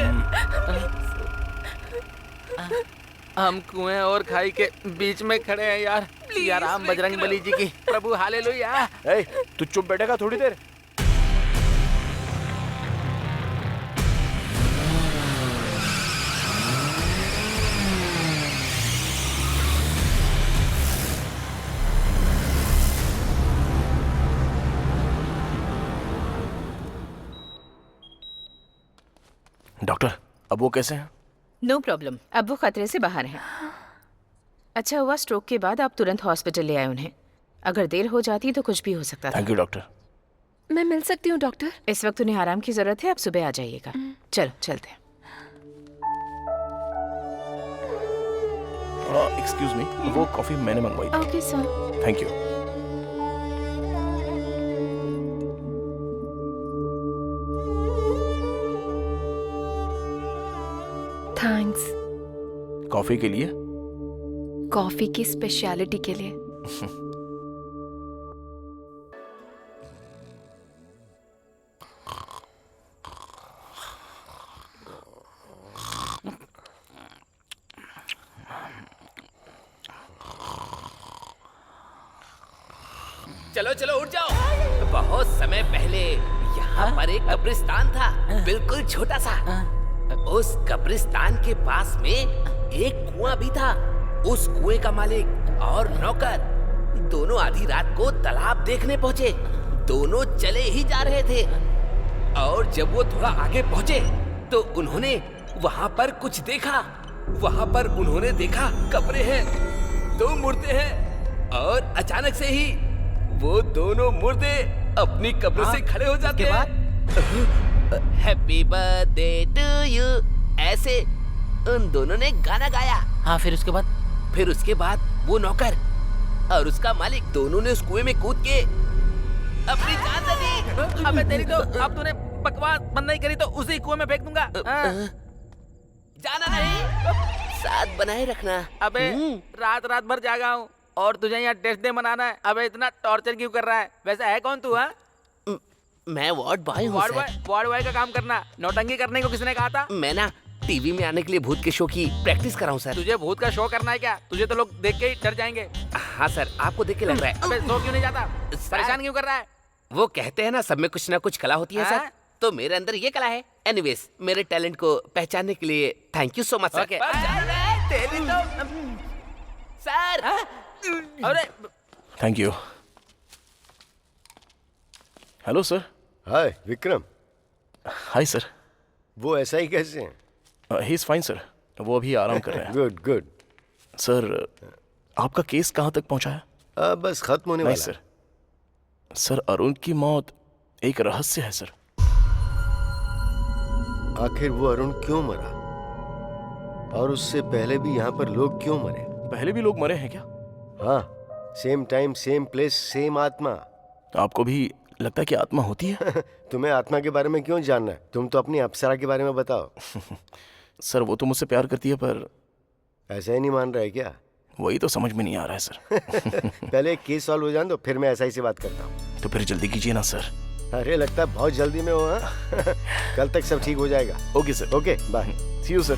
हम कुएं और खाई के बीच में खड़े हैं यार। या राम बजरंग बली जी की प्रभु हालेलुया। तू चुप बैठेगा थोड़ी देर? डॉक्टर अब वो कैसे हैं? नो प्रॉब्लम, अब वो खतरे से बाहर हैं। अच्छा हुआ स्ट्रोक के बाद आप तुरंत हॉस्पिटल ले आए उन्हें। अगर देर हो जाती तो कुछ भी हो सकता था। Thank you doctor. मैं मिल सकती हूँ डॉक्टर? इस वक्त उन्हें आराम की जरूरत है, आप सुबह आ जाइएगा। चलो चलते हैं। एक्सक्यूज मी, वो कॉफी मैंने मंगवाई थी। Okay sir. Thank you. Thanks. Coffee के लिए? कॉफी की स्पेशलिटी के लिए। चलो चलो उठ जाओ। बहुत समय पहले यहाँ पर एक कब्रिस्तान था, बिल्कुल छोटा सा। उस कब्रिस्तान के पास में एक कुआं भी था। उस कुएं का मालिक और नौकर दोनों आधी रात को तालाब देखने पहुंचे। दोनों चले ही जा रहे थे और जब वो थोड़ा आगे पहुंचे तो उन्होंने वहां पर कुछ देखा। वहां पर उन्होंने देखा कब्रें हैं, 2 मुर्दे हैं और अचानक से ही वो दोनों मुर्दे अपनी कब्र से खड़े हो जाते हैं। हैप्पी बर्थडे टू यू ऐसे उन दोनों ने गाना गाया। हाँ, फिर उसके बाद वो नौकर और उसका मालिक दोनों ने उस कुएं में कूद के अपनी जान दे दी। अबे तेरी तो, अब तूने बकवास बंद नहीं करी तो उसी कुएं में फेंक दूंगा। जाना नहीं, साथ बनाए रखना। अबे रात भर जागा हूँ और तुझे यहाँ टेस्ट डे मनाना है। अबे इतना टॉर्चर क्यों कर रहा है? वैसे है कौन तू? मैं वार्ड बॉय हूँ। वार्ड बॉय का काम करना, नौटंकी करने को किसने कहा था? मैं ना टीवी में आने के लिए भूत के शो की प्रैक्टिस कर रहा हूँ सर। तुझे भूत का शो करना है क्या? तुझे तो लोग देख के ही डर जाएंगे। हाँ सर, आपको देख के लग रहा है। अबे सो क्यों नहीं जाता? परेशान क्यों कर रहा है? वो कहते हैं ना सब में कुछ ना कुछ कला होती है सर, तो मेरे अंदर ये कला है। एनीवेज, मेरे टैलेंट को पहचानने के लिए thank you so much sir. Sir अरे thank you. Hello sir. Hi Vikram. Hi sir. वो ऐसा ही कैसे हैं? ही इज फाइन सर, वो अभी आराम कर रहे हैं। Good good. सर आपका केस कहाँ तक पहुँचा है? बस खत्म होने वाला है। सर अरुण की मौत एक रहस्य है सर। आखिर वो अरुण क्यों मरा और उससे पहले भी यहाँ पर लोग क्यों मरे? पहले भी लोग मरे हैं क्या? हाँ, same time same place same आत्मा। आपको भी लगता है कि आत्मा होती है? तुम्हें आत्मा के बारे में क्यों जानना है? तुम तो अपनी अप्सरा के बारे में बताओ। सर वो तो मुझसे प्यार करती है, पर ऐसा ही नहीं मान रहा है क्या? वही तो समझ में नहीं आ रहा है सर। पहले एक केस सॉल्व हो जाए तो फिर मैं ऐसा ही से बात करता हूँ। तो फिर जल्दी कीजिए ना सर। अरे लगता है बहुत जल्दी में हो। हाँ? कल तक सब ठीक हो जाएगा। Okay sir. Okay bye. See you sir.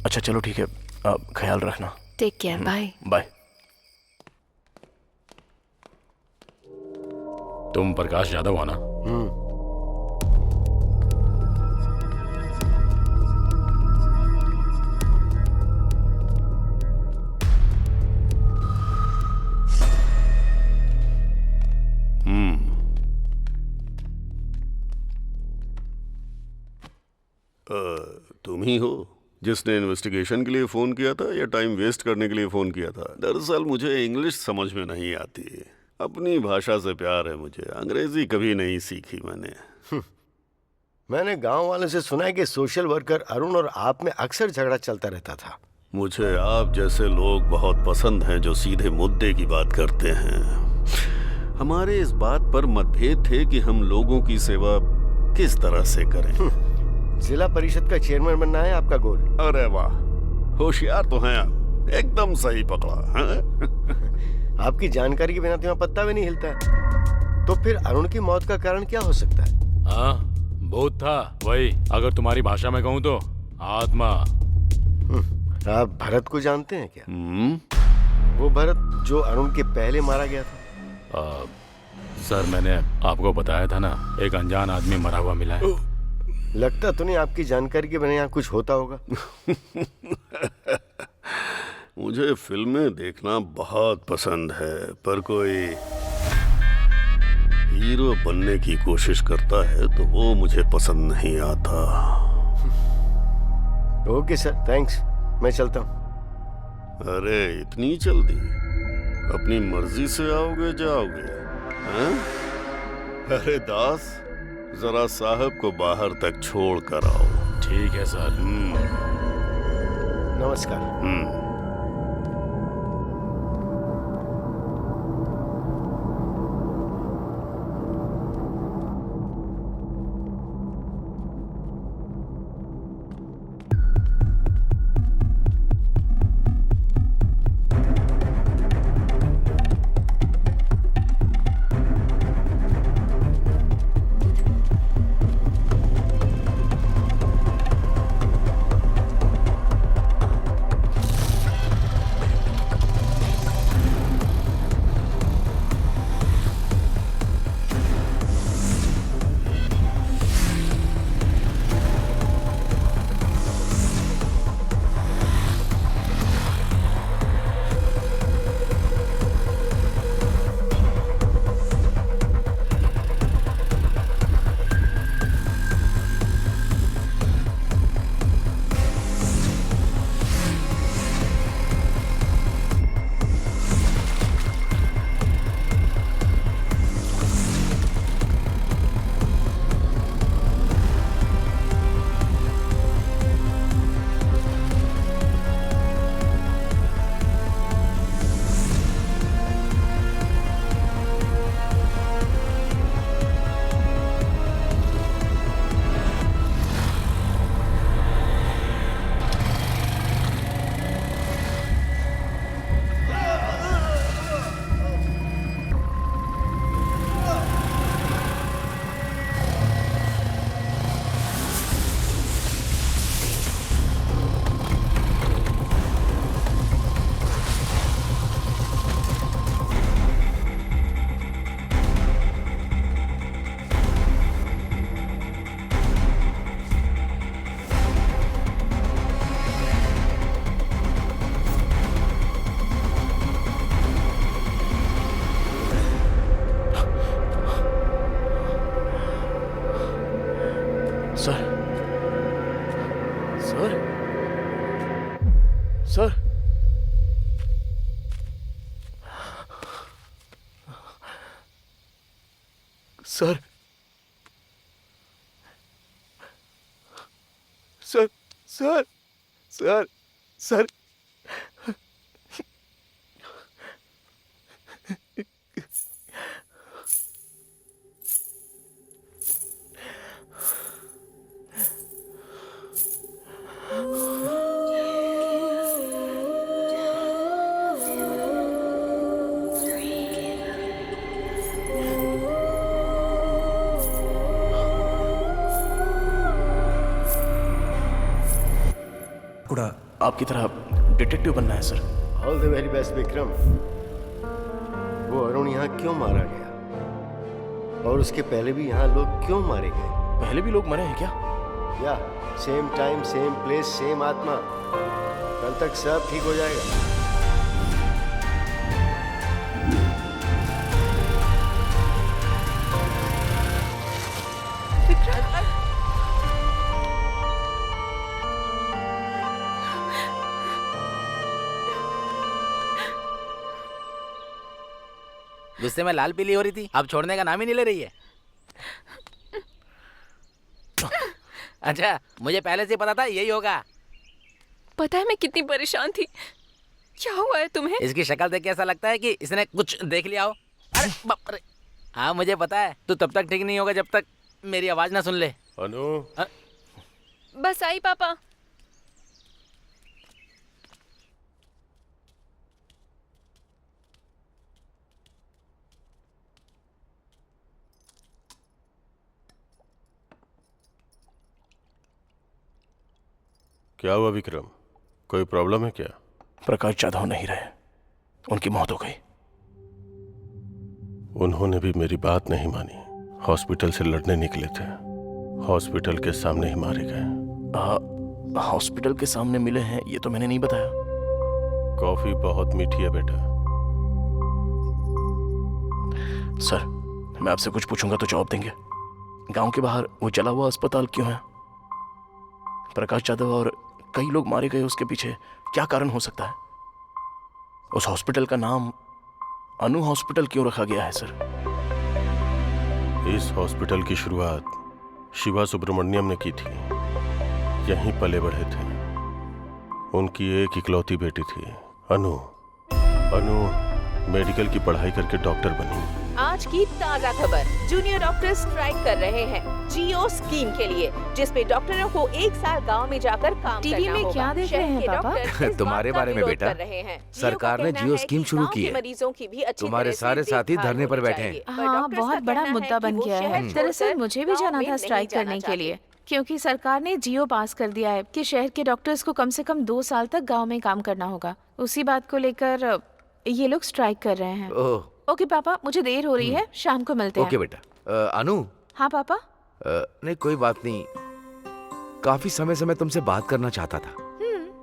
अच्छा चलो ठीक है, आप ख्याल रखना। Take care. Bye bye. तुम प्रकाश यादव हो ना? तुम ही हो जिसने इन्वेस्टिगेशन के लिए फोन किया था या टाइम वेस्ट करने के लिए फोन किया था? दरअसल मुझे इंग्लिश समझ में नहीं आती, अपनी भाषा से प्यार है मुझे, अंग्रेजी कभी नहीं सीखी मैंने। मैंने गांव वालों से सुना है कि सोशल वर्कर अरुण और आप में अक्सर झगड़ा चलता रहता था। मुझे आप जैसे लोग बहुत पसंद हैं जो सीधे मुद्दे की बात करते हैं। हमारे इस बात पर मतभेद थे कि हम लोगों की सेवा किस तरह से करें। जिला परिषद का चेयरमैन बनना है आपका गोल? अरे वाह, होशियार तो हैं आप, एकदम सही पकड़ा है? आपकी जानकारी के बिना तो यहाँ पत्ता भी नहीं हिलता है। तो फिर अरुण की मौत का कारण क्या हो सकता है? हाँ, भूत था वही, अगर तुम्हारी भाषा में कहूँ तो आत्मा। आप भरत को जानते हैं क्या? वो भरत जो अरुण के पहले मारा गया था। सर मैंने आपको बताया था ना, एक अनजान आदमी मरा हुआ मिला है। लगता तो नहीं आपकी जानकारी के बिना यहाँ कुछ होता होगा। मुझे फिल्में देखना बहुत पसंद है, पर कोई हीरो बनने की कोशिश करता है तो वो मुझे पसंद नहीं आता। ओके सर, थैंक्स, मैं चलता हूँ। अरे इतनी जल्दी? अपनी मर्जी से आओगे जाओगे? हैं? अरे दास, जरा साहब को बाहर तक छोड़ कर आओ। ठीक है सर। नमस्कार। Sir sir sir sir sir आपकी तरह डिटेक्टिव बनना है sir. All the very best Vikram. वो अरुण यहाँ क्यों मारा गया और उसके पहले भी यहाँ लोग क्यों मारे गए? पहले भी लोग मरे हैं क्या? या same time same place same आत्मा। कल तक सब ठीक हो जाएगा। गुस्से में लाल पीली हो रही थी, अब छोड़ने का नाम ही नहीं ले रही है। अच्छा, मुझे पहले से पता था यही होगा। पता है मैं कितनी परेशान थी। क्या हुआ है तुम्हें? इसकी शक्ल देख के ऐसा लगता है कि इसने कुछ देख लिया हो। अरे बाप रे। हाँ मुझे पता है, तू तब तक ठीक नहीं होगा जब तक मेरी आवाज ना सुन ले। अनु। बस आई पापा। क्या हुआ विक्रम? कोई प्रॉब्लम है क्या? प्रकाश जाधव नहीं रहे, उनकी मौत हो गई। उन्होंने भी मेरी बात नहीं मानी। हॉस्पिटल से लड़ने निकले थे, हॉस्पिटल के सामने ही मारे गए। हॉस्पिटल के सामने मिले हैं ये तो मैंने नहीं बताया। कॉफी बहुत मीठी है बेटा। सर मैं आपसे कुछ पूछूंगा तो जवाब देंगे। गांव के बाहर वो जला हुआ अस्पताल क्यों है? प्रकाश जाधव और कई लोग मारे गए, उसके पीछे क्या कारण हो सकता है? उस हॉस्पिटल का नाम अनु हॉस्पिटल क्यों रखा गया है सर? इस हॉस्पिटल की शुरुआत शिवा सुब्रमण्यम ने की थी। यहीं पले बढ़े थे। उनकी एक इकलौती बेटी थी अनु। अनु मेडिकल की पढ़ाई करके डॉक्टर बनी। आज की ताजा खबर, जूनियर डॉक्टर स्ट्राइक कर रहे हैं जियो स्कीम के लिए, जिसमें डॉक्टरों को 1 साल गांव में जाकर काम टीवी में क्या देख रहे हैं पापा? तुम्हारे बारे में बेटा, सरकार ने जियो स्कीम शुरू की है। मरीजों की भी अच्छी तुम्हारे सारे साथी धरने पर बैठे हैं। हाँ, बहुत बड़ा मुद्दा बन गया है। दरअसल मुझे भी जाना था स्ट्राइक करने के लिए, क्योंकि सरकार ने जियो पास कर दिया है कि शहर के डॉक्टर्स को कम से कम 2 साल तक गाँव में काम करना होगा। उसी बात को लेकर ये लोग स्ट्राइक कर रहे हैं। ओके पापा, मुझे देर हो रही है, शाम को मिलते हैं। ओके बेटा। अनु। हाँ पापा। नहीं कोई बात नहीं, काफी समय से मैं तुमसे बात करना चाहता था,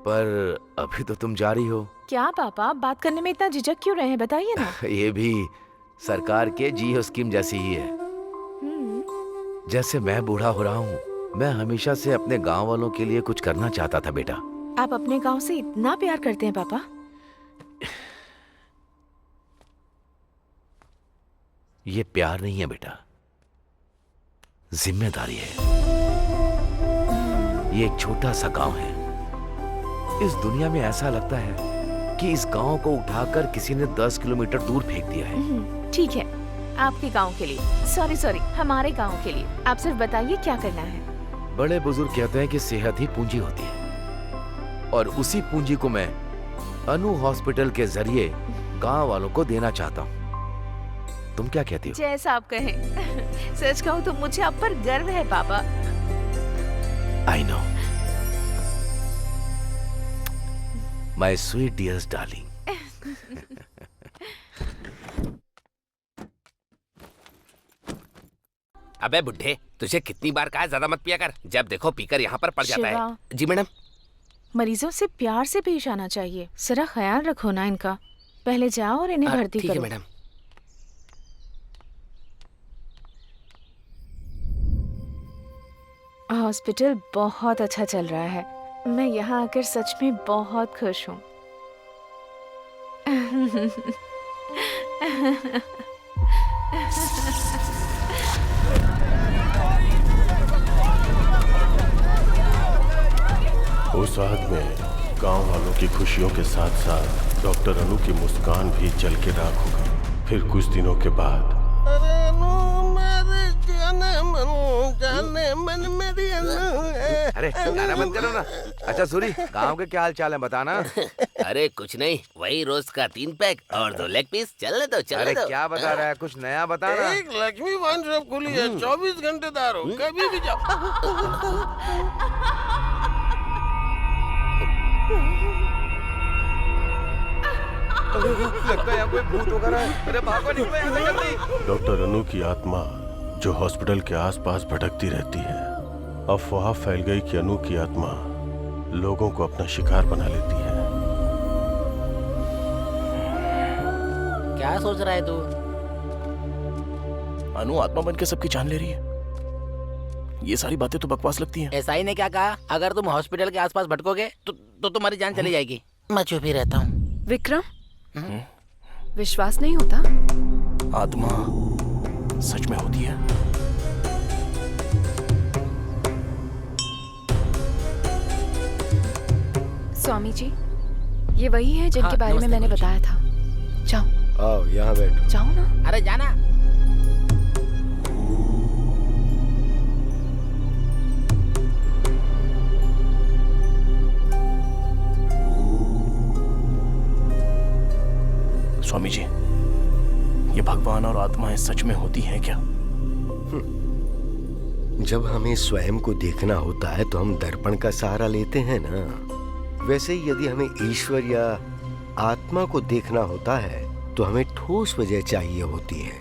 पर अभी तो तुम जा रही हो। क्या पापा, बात करने में इतना झिझक क्यों रहे हैं, बताइए ना। ये भी सरकार के जियो स्कीम जैसी ही है। जैसे मैं बूढ़ा हो रहा हूँ, मैं हमेशा से अपने गांव वालों के लिए कुछ करना चाहता था बेटा। आप अपने गांव से इतना प्यार करते हैं पापा? ये प्यार नहीं है बेटा, जिम्मेदारी है। ये एक छोटा सा गांव है। इस दुनिया में ऐसा लगता है कि इस गांव को उठाकर किसी ने 10 किलोमीटर दूर फेंक दिया है। ठीक है, आपके गांव के लिए। सॉरी, हमारे गांव के लिए। आप सिर्फ बताइए क्या करना है। बड़े बुजुर्ग कहते हैं कि सेहत ही पूंजी होती है, और उसी पूंजी को मैं अनु हॉस्पिटल के जरिए गांव वालों को देना चाहता हूँ। तुम क्या कहती हो? जैसा आप कहें। सच कहूँ तो मुझे आप पर गर्व है पापा। I know my sweet dears darling. अबे बुड्ढे, तुझे कितनी बार कहा ज्यादा मत पिया कर, जब देखो पीकर यहाँ पर पड़ जाता है। जी मैडम। मरीजों से प्यार से पेश आना चाहिए, जरा ख्याल रखो ना इनका। पहले जाओ और इन्हें भर्ती करो। ठीक है मैडम। हॉस्पिटल बहुत अच्छा चल रहा है। मैं यहाँ आकर सच में बहुत खुश हूँ। उसकी खुशियों के साथ साथ डॉक्टर अनु की मुस्कान भी जल के राख हो गई। फिर कुछ दिनों के बाद अरे गाना बंद करो ना। अच्छा सूरी, गांव के क्या हाल चाल है बताना। अरे कुछ नहीं, वही रोज का 3 पैक और 2 लेग पीस। चलने दो चलने अरे दो। क्या बता रहा है, कुछ नया बताना। एक लक्ष्मी वाइन शॉप खुली है, 24 घंटे दार हो, कभी भी जाओ। लगता है यहाँ कोई भूत वगैरह है। अरे भागो निकलो यहाँ से जल्दी। डॉक्टर अनु की आत्मा जो हॉस्पिटल के आसपास भटकती रहती है, अफवाह फैल गई कि अनु की आत्मा लोगों को अपना शिकार बना लेती है। क्या सोच रहा है तू? अनु आत्मा बन के सबकी जान ले रही है। ये सारी बातें तो बकवास लगती हैं। ऐसा ही ने क्या कहा, अगर तुम हॉस्पिटल के आसपास भटकोगे तो तुम्हारी जान चली जाएगी। मैं चुप ही रहता हूँ। विक्रम, विश्वास नहीं होता? आत्मा सच में होती है। स्वामी जी, ये वही है जिनके बारे में मैंने बताया था। जाओ। आओ यहाँ बैठो। जाओ ना। अरे जाना। स्वामी जी, ये भगवान और आत्माएं सच में होती हैं क्या? जब हमें स्वयं को देखना होता है तो हम दर्पण का सहारा लेते हैं ना। वैसे ही यदि हमें ईश्वर या आत्मा को देखना होता है तो हमें ठोस वजह चाहिए होती है।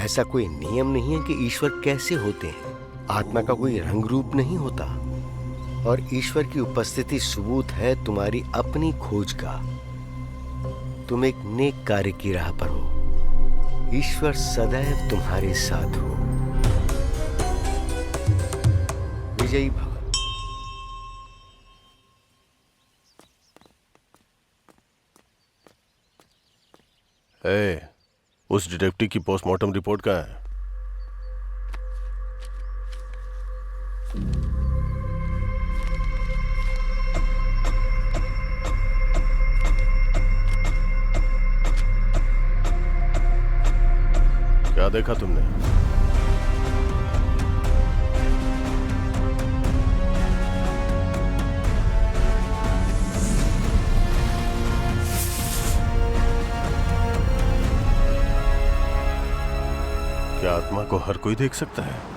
ऐसा कोई नियम नहीं है कि ईश्वर कैसे होते हैं। आत्मा का कोई रंग रूप नहीं होता और ईश्वर की उपस्थिति सबूत है तुम्हारी अपनी खोज का। तुम एक नेक कार्य की राह पर हो। ईश्वर सदैव तुम्हारे साथ हो। विजयी भव। उस डिटेक्टिव की पोस्टमार्टम रिपोर्ट कहाँ है? क्या देखा तुमने? क्या आत्मा को हर कोई देख सकता है?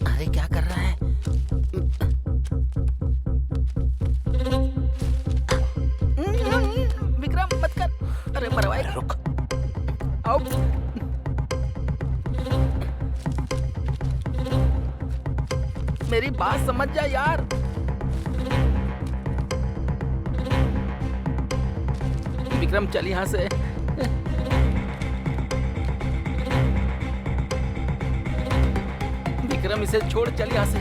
अरे क्या कर रहा है? विक्रम मत कर। अरे मरवाएगा। रुक। आओ। मेरी बात समझ जा यार। विक्रम चल यहाँ से। विक्रम इसे छोड़, चल यहाँ से।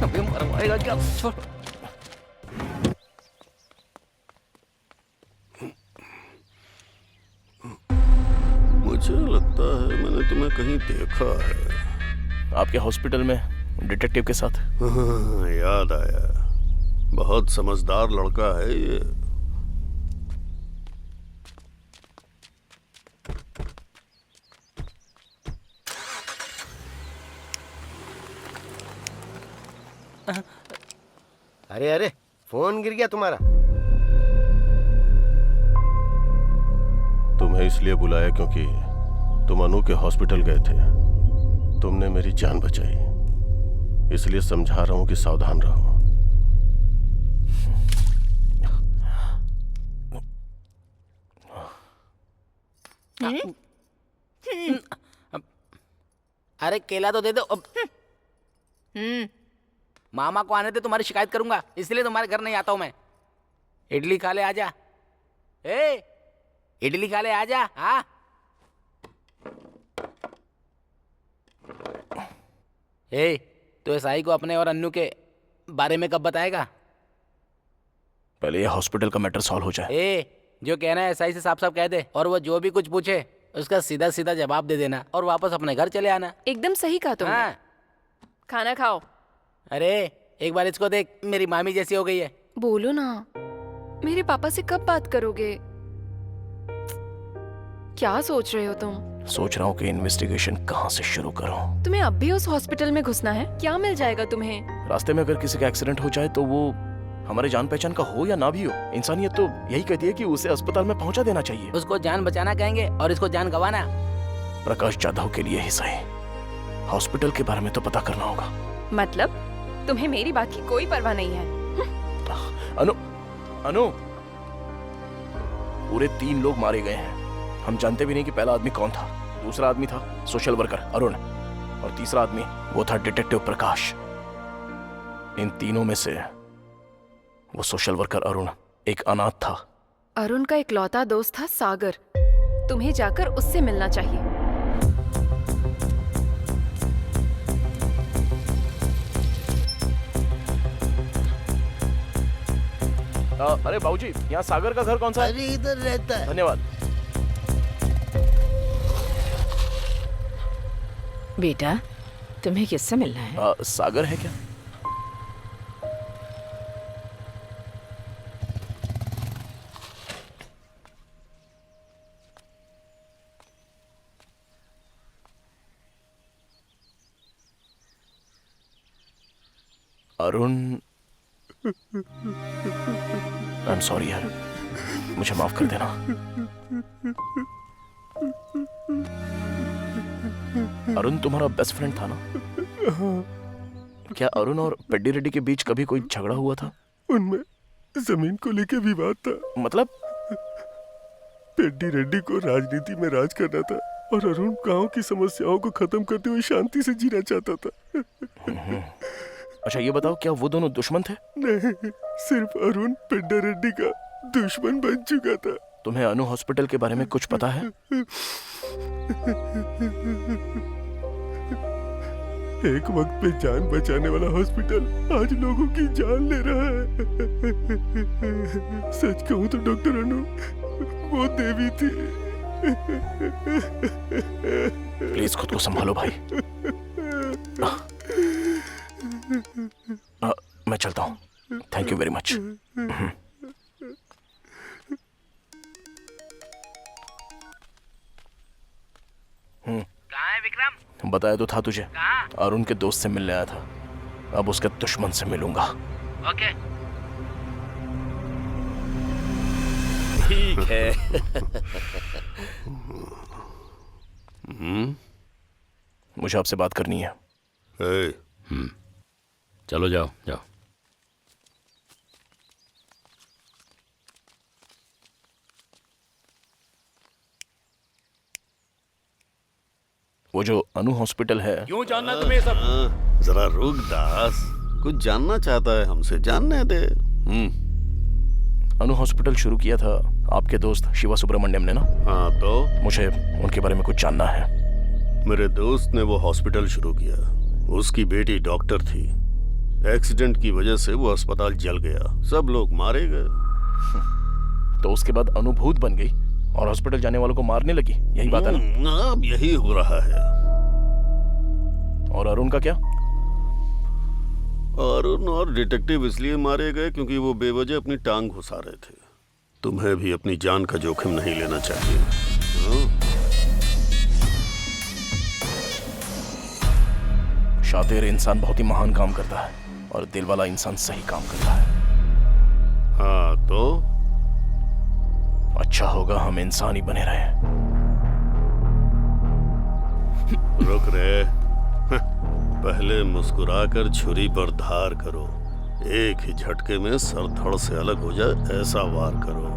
अबे मरवाएगा क्या? छोड़। मुझे लगता है मैंने तुम्हें कहीं देखा है। आपके हॉस्पिटल में डिटेक्टिव के साथ। हाँ, याद आया। बहुत समझदार लड़का है ये। अरे अरे, फोन गिर गया तुम्हारा। तुम्हें इसलिए बुलाया क्योंकि तुम अनु के हॉस्पिटल गए थे। तुमने मेरी जान बचाई, इसलिए समझा रहा हूं कि सावधान रहो। अरे केला तो दे दो। मामा को आने दे, तुम्हारी शिकायत करूंगा, इसलिए तुम्हारे घर नहीं आता हूं मैं। इडली खा ले, आजा। इडली खा ले, आजा। हाँ तो एसआई को अपने और अन्नू के बारे में कब बताएगा? पहले ये हॉस्पिटल का मैटर सॉल्व हो जाए। ए, जो कहना है सही से साफ साफ कह दे, और वो जो भी कुछ पूछे उसका सीधा सीधा जवाब दे देना और वापस अपने घर चले आना। एकदम सही कहा तुमने। हाँ। खाना खाओ। अरे एक बार इसको देख, मेरी मामी जैसी हो गई है। बोलो ना, मेरे पापा से कब बात करोगे? क्या सोच रहे हो तुम? सोच रहा हूँ कि इन्वेस्टिगेशन कहाँ से शुरू करूँ। तुम्हें अब भी उस हॉस्पिटल में घुसना है? क्या मिल जाएगा तुम्हें? रास्ते में अगर किसी का एक्सीडेंट हो जाए तो वो हमारे जान पहचान का हो या ना भी हो, इंसानियत तो यही कहती है कि उसे अस्पताल में पहुंचा देना चाहिए। उसको जान बचाना कहेंगे और इसको जान गंवाना। प्रकाश जाधव के लिए ही सही, हॉस्पिटल के बारे में तो पता करना होगा। मतलब तुम्हें मेरी बात की कोई परवाह नहीं है? अनु, अनु, पूरे 3 लोग मारे गए हैं। हम जानते भी नहीं कि पहला आदमी कौन था। दूसरा आदमी था सोशल वर्कर अरुण, और तीसरा आदमी वो था डिटेक्टिव प्रकाश। इन तीनों में से वो सोशल वर्कर अरुण एक अनाथ था। अरुण का इकलौता दोस्त था सागर। तुम्हें जाकर उससे मिलना चाहिए। अरे बाबूजी, यहाँ सागर का घर कौन सा है? अरे इधर रहता है। धन्यवाद। बेटा, तुम्हें किससे मिलना है? सागर है क्या? अरुण, आई एम सॉरी यार, मुझे माफ कर देना। अरुण तुम्हारा बेस्ट फ्रेंड था ना? क्या अरुण और पेड्डी रेड्डी के बीच कभी कोई झगड़ा हुआ था? उनमें जमीन को लेके विवाद था। मतलब? पेड्डी रेड्डी को राजनीति में राज करना था और अरुण गांव की समस्याओं को खत्म करते हुए शांति से जीना चाहता था। अच्छा ये बताओ, क्या वो दोनों दुश्मन थे? नहीं, सिर्फ अरुण पेड्डी रेड्डी का दुश्मन बन चुका था। तुम्हें अनु हॉस्पिटल के बारे में कुछ पता है? एक वक्त पे जान बचाने वाला हॉस्पिटल आज लोगों की जान ले रहा है। सच कहूं तो डॉक्टर अनु वो देवी थी। प्लीज खुद को संभालो भाई। मैं चलता हूँ। Thank you very much. कहाँ है विक्रम? बताया तो था तुझे, अरुण के दोस्त से मिलने आया था। अब उसके दुश्मन से मिलूंगा। ओके ठीक है। मुझे आपसे बात करनी है। चलो जाओ जाओ। वो जो अनु हॉस्पिटल है, क्यों जानना तुम्हें सब? जरा रुक दास, कुछ जानना चाहता है हमसे, जानने दे। अनु हॉस्पिटल शुरू किया था आपके दोस्त शिवा सुब्रमण्यम ने ना? हाँ तो? मुझे उनके बारे में कुछ जानना है। मेरे दोस्त ने वो हॉस्पिटल शुरू किया। उसकी बेटी डॉक्टर थी। एक्सीडेंट की वजह से वो अस्पताल जल गया, सब लोग मारे गए। तो उसके बाद अनु भूत बन गई और हॉस्पिटल जाने वालों को मारने लगी, यही बात है ना? अब यही हो रहा है। और अरुण का क्या? अरुण और डिटेक्टिव इसलिए मारे गए क्योंकि वो बेवजह अपनी टांग घुसा रहे थे। तुम्हें भी अपनी जान का जोखिम नहीं लेना चाहिए। शातिर इंसान बहुत ही महान काम करता है और दिल वाला इंसान सही काम करता है। हाँ तो? अच्छा होगा हम इंसान ही बने रहे। रुक रे। पहले मुस्कुराकर छुरी पर धार करो, एक ही झटके में सर धड़ से अलग हो जाए ऐसा वार करो।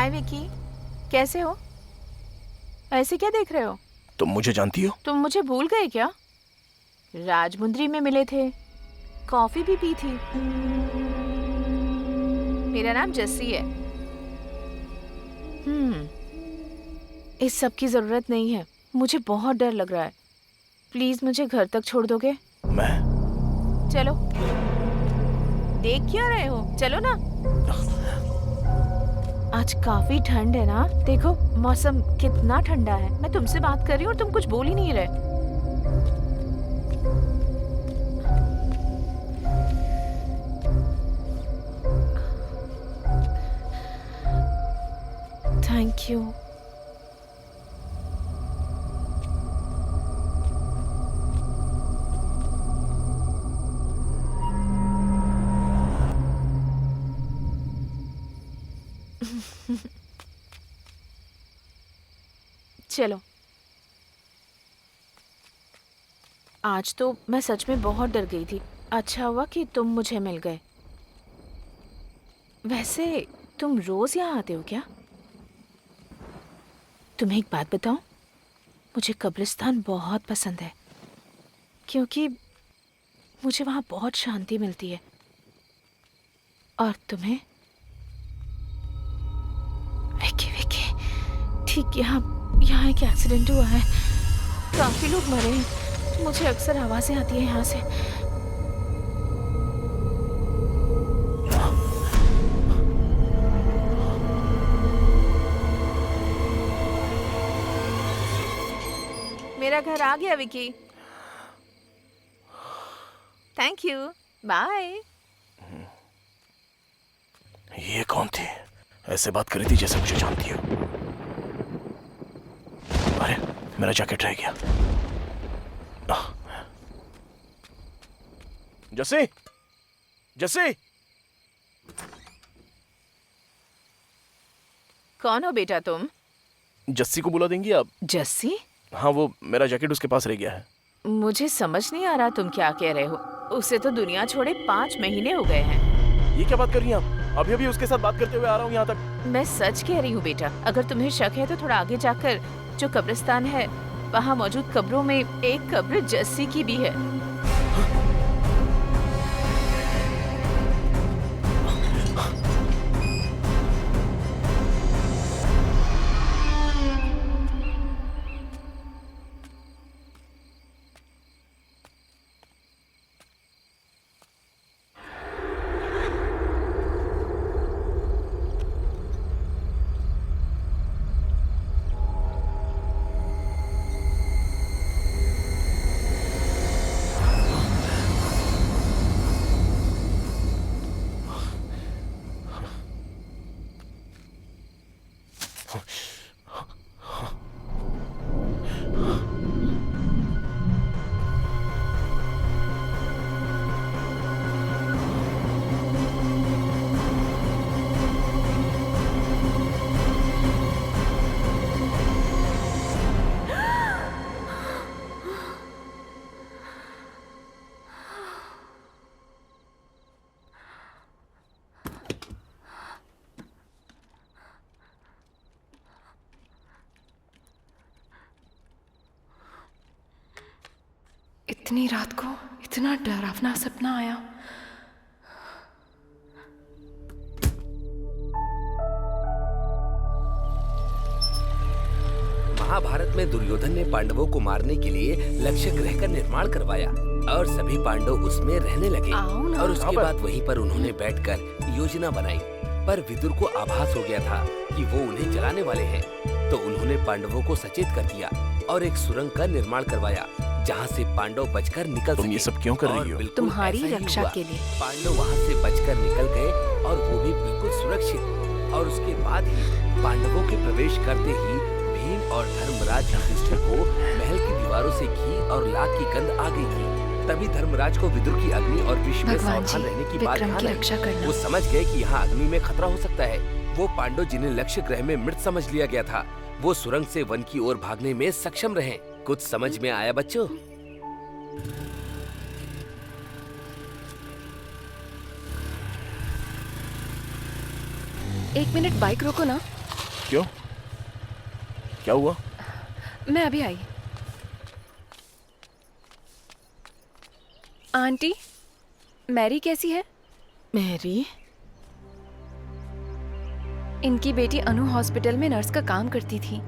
हाय विकी, कैसे हो? ऐसे क्या देख रहे हो? तुम मुझे जानती हो? तुम मुझे भूल गए क्या? राजमुंद्री में मिले थे, कॉफी भी पी थी। मेरा नाम जस्सी है। इस सब की जरूरत नहीं है, मुझे बहुत डर लग रहा है। प्लीज मुझे घर तक छोड़ दोगे? चलो। देख क्यों रहे हो, चलो ना। आज काफी ठंड है ना, देखो मौसम कितना ठंडा है। मैं तुमसे बात कर रही हूँ और तुम कुछ बोल ही नहीं रहे। Thank you. चलो, आज तो मैं सच में बहुत डर गई थी। अच्छा हुआ कि तुम मुझे मिल गए। वैसे तुम रोज यहाँ आते हो क्या? तुम्हें एक बात बताऊं, मुझे कब्रिस्तान बहुत पसंद है क्योंकि मुझे वहाँ बहुत शांति मिलती है। और तुम्हें? विकी विकी, ठीक यहाँ एक एक्सीडेंट हुआ है, काफी लोग मरे हैं। मुझे अक्सर आवाजें आती है यहाँ से। मेरा घर आ गया विकी। Thank you, bye. ये कौन थी? ऐसे बात करी थी जैसे मुझे जानती हो। अरे मेरा जैकेट रह गया। जस्सी, जस्सी। कौन हो बेटा तुम? जस्सी को बुला देंगी आप? जस्सी? हाँ, वो मेरा जैकेट उसके पास रह गया है। मुझे समझ नहीं आ रहा तुम क्या कह रहे हो। उसे तो दुनिया छोड़े 5 महीने हो गए हैं। ये क्या बात कर रही हैं आप? अभी अभी उसके साथ बात करते हुए आ रहा हूँ यहाँ तक। मैं सच कह रही हूँ बेटा। अगर तुम्हें शक है तो थोड़ा आगे जाकर जो कब्रिस्तान है, वहाँ मौजूद कब्रों में एक कब्र जस्सी की भी है। इतनी रात को इतना डरावना सपना आया। महाभारत में दुर्योधन ने पांडवों को मारने के लिए लक्ष्य ग्रह का निर्माण करवाया और सभी पांडव उसमें रहने लगे। और उसके बाद वहीं पर उन्होंने बैठकर योजना बनाई। पर विदुर को आभास हो गया था कि वो उन्हें जलाने वाले हैं, तो उन्होंने पांडवों को सचेत कर दिया और एक सुरंग का निर्माण करवाया जहाँ से पांडव बचकर निकल तुम ये सब क्यों कर रही हो? तुम्हारी रक्षा के लिए। पांडव वहाँ से बचकर निकल गए और वो भी बिल्कुल सुरक्षित। और उसके बाद ही पांडवों के प्रवेश करते ही भीम और धर्मराज युधिष्ठिर को महल की दीवारों से घी और लाख की गंध आ गई थी। तभी धर्मराज को विदुर की अग्नि और विष में सावधान रहने की बात ध्यान आई। वो समझ गए कि यहाँ अग्नि में खतरा हो सकता है। वो पांडव जिन्हें लक्ष्य ग्रह में मृत समझ लिया गया था, वो सुरंग से वन की ओर भागने में सक्षम रहे। कुछ समझ में आया बच्चों? एक मिनट बाइक रोको ना। क्यों? क्या हुआ? मैं अभी आई। आंटी, मैरी कैसी है? मैरी? इनकी बेटी अनु हॉस्पिटल में नर्स का काम करती थी।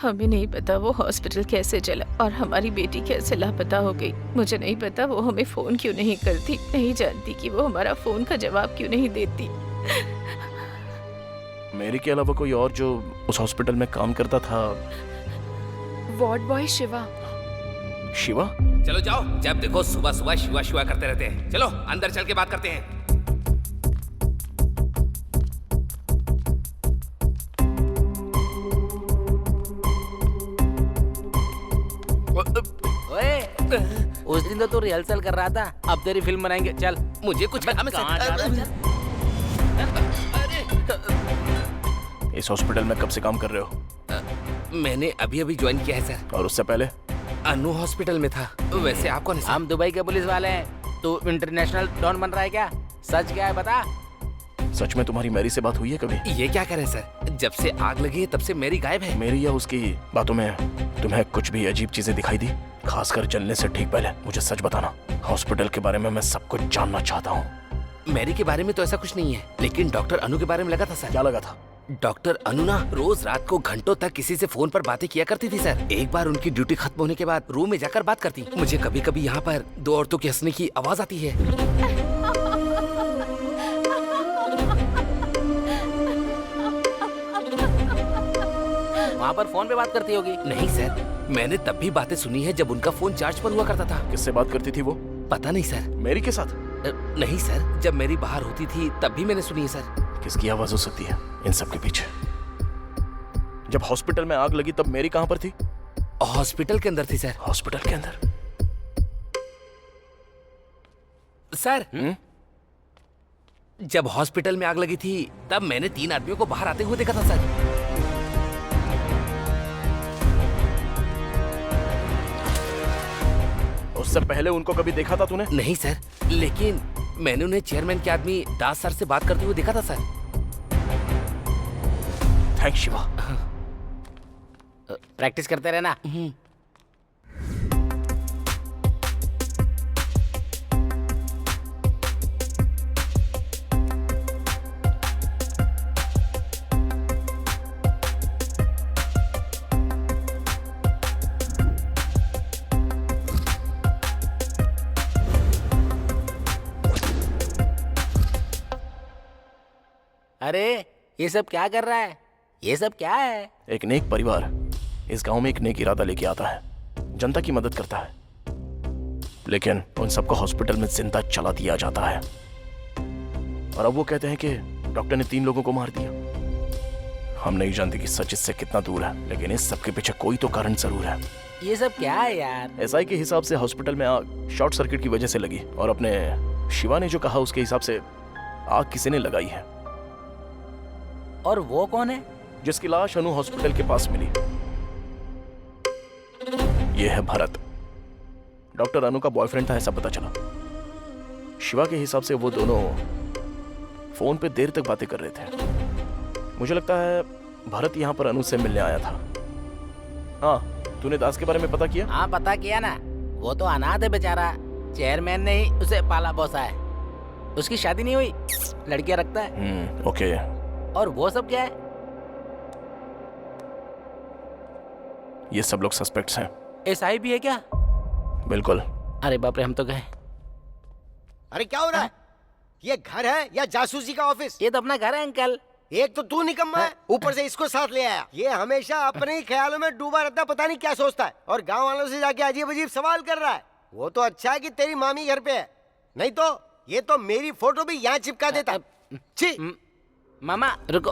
हमें नहीं पता वो हॉस्पिटल कैसे चला और हमारी बेटी कैसे लापता हो गई। मुझे नहीं पता वो हमें फोन क्यों नहीं करती, नहीं जानती कि वो हमारा फोन का जवाब क्यों नहीं देती। मेरी के अलावा कोई और जो उस हॉस्पिटल में काम करता था? Ward boy Shiva. शिवा? चलो जाओ, जब देखो सुबह सुबह शिवा शिवा करते रहते हैं। चलो अंदर चल के बात करते हैं। ओए, उस दिन तो तू रिहर्सल कर रहा था, अब तेरी फिल्म बनाएंगे। चल। मुझे कुछ काम इस हॉस्पिटल में कब से काम कर रहे हो? मैंने अभी अभी ज्वाइन किया है सर। और उससे पहले? अनु हॉस्पिटल में था। वैसे आप कौन है? हम दुबई के पुलिस वाले हैं। तू इंटरनेशनल डॉन बन रहा है क्या? सच क्या है बता। सच में तुम्हारी मैरी से बात हुई है कभी? ये क्या करें सर, जब से आग लगी है तब से मैरी गायब है। मेरी या उसकी बातों में तुम्हें कुछ भी अजीब चीजें दिखाई दी? खासकर जलने से ठीक पहले मुझे सच बताना। हॉस्पिटल के बारे में मैं सब कुछ जानना चाहता हूँ। मैरी के बारे में तो ऐसा कुछ नहीं है, लेकिन डॉक्टर अनु के बारे में लगा था सर। क्या लगा था? डॉक्टर अनु ना रोज रात को घंटों तक किसी से फोन पर बातें किया करती थी सर। एक बार उनकी ड्यूटी खत्म होने के बाद रूम में जाकर बात करती। मुझे कभी कभी यहाँ पर दो औरतों के हंसने की आवाज आती है। वहाँ पर फोन पे बात करती होगी। नहीं सर, मैंने तब भी बातें सुनी है जब उनका फोन चार्ज पर हुआ करता था। किससे बात करती थी वो? पता नहीं सर। मेरी के साथ? नहीं सर, जब मेरी बाहर होती थी तब भी मैंने सुनी है सर। किसकी आवाज हो सकती है इन सब के पीछे? जब हॉस्पिटल में आग लगी तब मेरी कहाँ पर थी? हॉस्पिटल के अंदर थी सर। हॉस्पिटल के अंदर? सर जब हॉस्पिटल में आग लगी थी तब मैंने 3 आदमियों को बाहर आते हुए देखा था सर। उससे पहले उनको कभी देखा था तूने? नहीं सर, लेकिन मैंने उन्हें चेयरमैन के आदमी दास सर से बात करते हुए देखा था सर। थैंक्स शिवा। प्रैक्टिस करते रहना। अरे ये सब क्या कर रहा है? ये सब क्या है? एक नेक परिवार इस गांव में एक नेक इरादा लेके आता है, जनता की मदद करता है, लेकिन उन सबको हॉस्पिटल में जिंदा चला दिया जाता है। और अब वो कहते हैं कि डॉक्टर ने 3 लोगों को मार दिया। हम नहीं जानते कि सच इससे कितना दूर है, लेकिन इस सब के पीछे कोई तो कारण जरूर है। ये सब क्या है यार? एसआई के हिसाब से हॉस्पिटल में आग शॉर्ट सर्किट की वजह से लगी, और अपने शिवा ने जो कहा उसके हिसाब से आग किसी ने लगाई है। और वो कौन है? जिसकी लाश अनु हॉस्पिटल के पास मिली। ये है भरत, डॉक्टर अनु का बॉयफ्रेंड था, ऐसा पता चला। शिवा के हिसाब से वो दोनों फोन पे देर तक बातें कर रहे थे। मुझे लगता है भरत यहाँ पर अनु से मिलने आया था। हाँ, तूने दास के बारे में पता किया? हाँ पता किया ना, वो तो अनाथ है बेचारा। चेयरमैन ने ही उसे पाला पोसा है। उसकी शादी नहीं हुई, लड़कियां रखता है। ओके। और वो सब क्या है? ये सब लोग सस्पेक्ट्स हैं। एसआई भी है क्या? बिल्कुल। अरे बाप रे, हम तो गए। अरे क्या हो रहा है? ये घर है या जासूसी का ऑफिस? ये तो अपना घर है अंकल। एक तो तू निकम्मा है, ऊपर से इसको साथ ले आया। ये हमेशा अपने ही ख्यालों में डूबा रहता, पता नहीं क्या सोचता है, और गांव वालों से जाके अजीब अजीब सवाल कर रहा है। वो तो अच्छा है कि तेरी मामी घर पे है, नहीं तो ये तो मेरी फोटो भी यहाँ चिपका देता। छी। मामा रुको।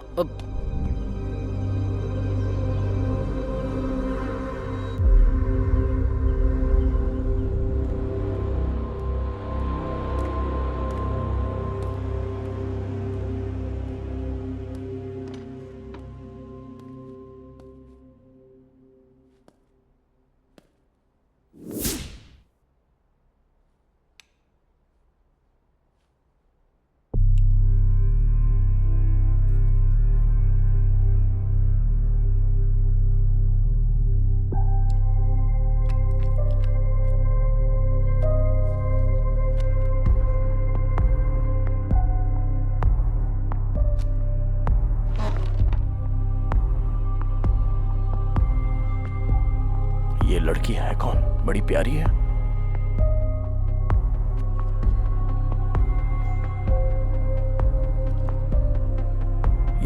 लड़की है कौन? बड़ी प्यारी है।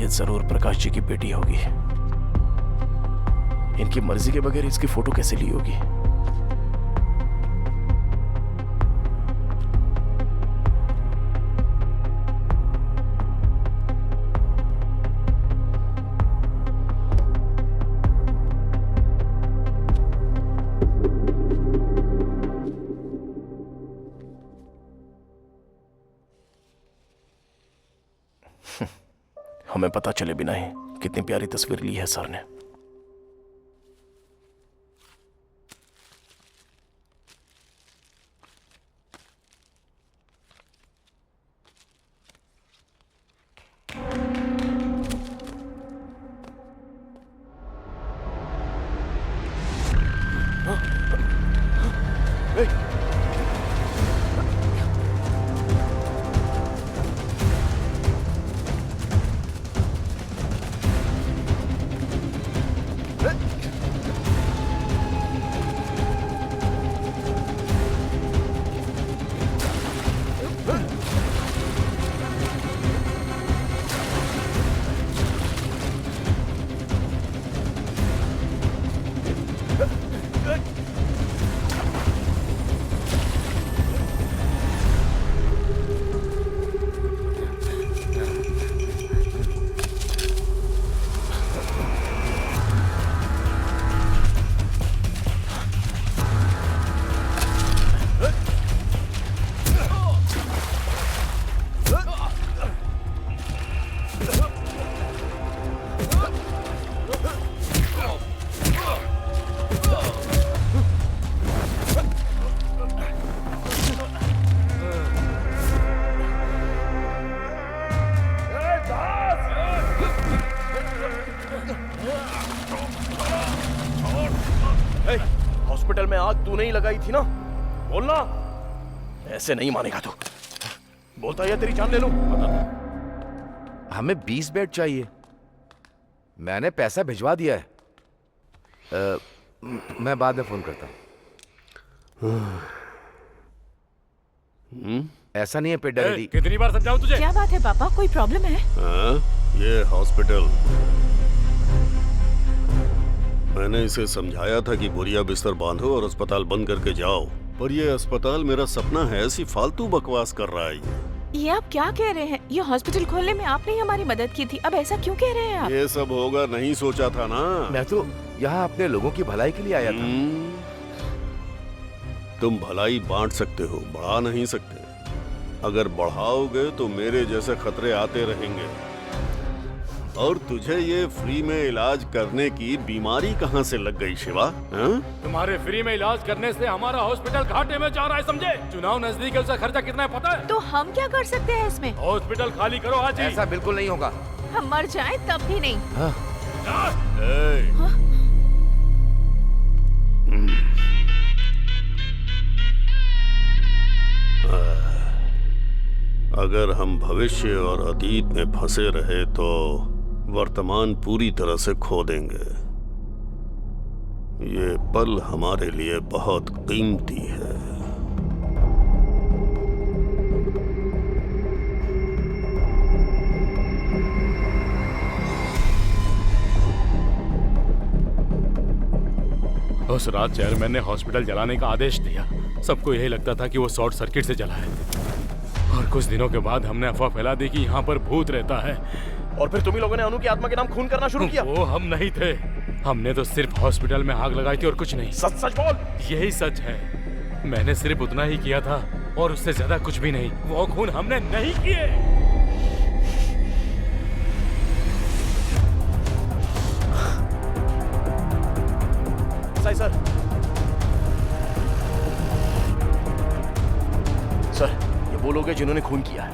ये जरूर प्रकाश जी की बेटी होगी। इनकी मर्जी के बगैर इसकी फोटो कैसे ली होगी? हमें पता चले बिना ही कितनी प्यारी तस्वीर ली है सर ने। हॉस्पिटल में आग तू नहीं लगाई थी ना? बोलना। ऐसे नहीं मानेगा तू। बोलता है तेरी जान ले लूं। हमें 20 बेड चाहिए। मैंने पैसा भिजवा दिया है। मैं बाद में फोन करता हूँ। ऐसा नहीं है पेट डैडी। कितनी बार समझाऊं तुझे? क्या बात है पापा, कोई प्रॉब्लम है? ये हॉस्पिटल, मैंने इसे समझाया था कि बोरिया बिस्तर बांधो और अस्पताल बंद करके जाओ, पर ये अस्पताल मेरा सपना है, ऐसी फालतू बकवास कर रहा है ये आप क्या कह रहे हैं? ये हॉस्पिटल खोलने में आपने ही हमारी मदद की थी, अब ऐसा क्यों कह रहे हैं आप? ये सब होगा नहीं सोचा था ना। मैं तो यहाँ अपने लोगों की भलाई के लिए आया था। तुम भलाई बांट सकते हो, बढ़ा नहीं सकते। अगर बढ़ाओगे तो मेरे जैसे खतरे आते रहेंगे। और तुझे ये फ्री में इलाज करने की बीमारी कहाँ से लग गई शिवा? तुम्हारे फ्री में इलाज करने से हमारा हॉस्पिटल घाटे में जा रहा है, समझे? चुनाव नजदीक है, उसका खर्चा कितना है पता है? तो हम क्या कर सकते हैं इसमें? हॉस्पिटल खाली करो आज ही। ऐसा बिल्कुल नहीं होगा। हम मर जाएं तब भी नहीं। अगर हम भविष्य और अतीत में फंसे रहे तो वर्तमान पूरी तरह से खो देंगे। ये पल हमारे लिए बहुत कीमती है। उस रात चेयरमैन ने हॉस्पिटल जलाने का आदेश दिया। सबको यही लगता था कि वो शॉर्ट सर्किट से जला है, और कुछ दिनों के बाद हमने अफवाह फैला दी कि यहाँ पर भूत रहता है। और फिर तुम ही लोगों ने अनु की आत्मा के नाम खून करना शुरू किया। वो हम नहीं थे, हमने तो सिर्फ हॉस्पिटल में आग लगाई थी और कुछ नहीं। सच सच बोल। यही सच है, मैंने सिर्फ उतना ही किया था और उससे ज्यादा कुछ भी नहीं। वो खून हमने नहीं किए। सर सर, ये वो लोग हैं जिन्होंने खून किया है।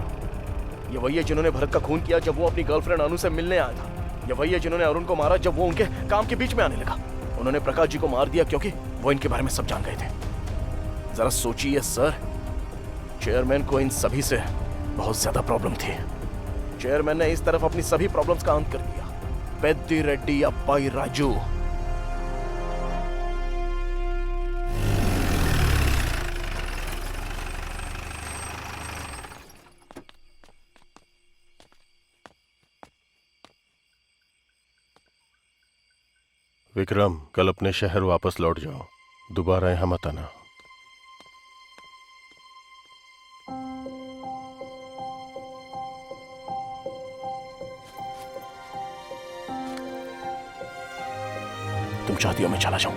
ये वही है जिन्होंने भरत का खून किया जब वो अपनी गर्लफ्रेंड अनु से मिलने आया था। ये वही है जिन्होंने अरुण को मारा जब वो उनके काम के बीच में आने लगा। उन्होंने प्रकाश जी को मार दिया क्योंकि वो इनके बारे में सब जान गए थे। जरा सोचिए सर, चेयरमैन को इन सभी से बहुत ज्यादा प्रॉब्लम थी। चेयरमैन ने इस तरफ अपनी सभी प्रॉब्लम्स का अंत कर दिया। पेद्दी रेड्डी अप्पाई राजू, विक्रम, कल अपने शहर वापस लौट जाओ, दोबारा यहाँ मत आना। तुम चाहती हो मैं चला जाऊं?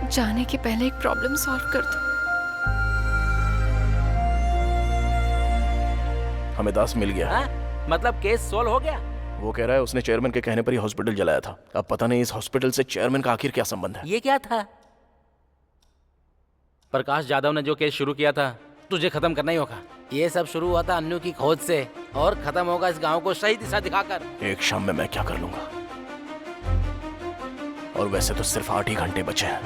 जाने के पहले एक प्रॉब्लम सॉल्व कर दो। हमें दास मिल गया। मतलब केस सोल्व हो गया? वो कह रहा है उसने चेयरमैन के कहने पर ही हॉस्पिटल जलाया था। अब पता नहीं इस हॉस्पिटल से चेयरमैन का आखिर क्या संबंध है। ये क्या था? प्रकाश जाधव ने जो केस शुरू किया था तुझे खत्म करना ही होगा। ये सब शुरू हुआ था अन्नू की खोज से और खत्म होगा इस गांव को सही दिशा दिखाकर। एक शाम में मैं क्या कर लूंगा? और वैसे तो सिर्फ 8 ही घंटे बचे हैं।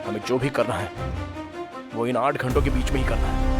हमें जो भी करना है वो इन 8 घंटों के बीच में ही करना है।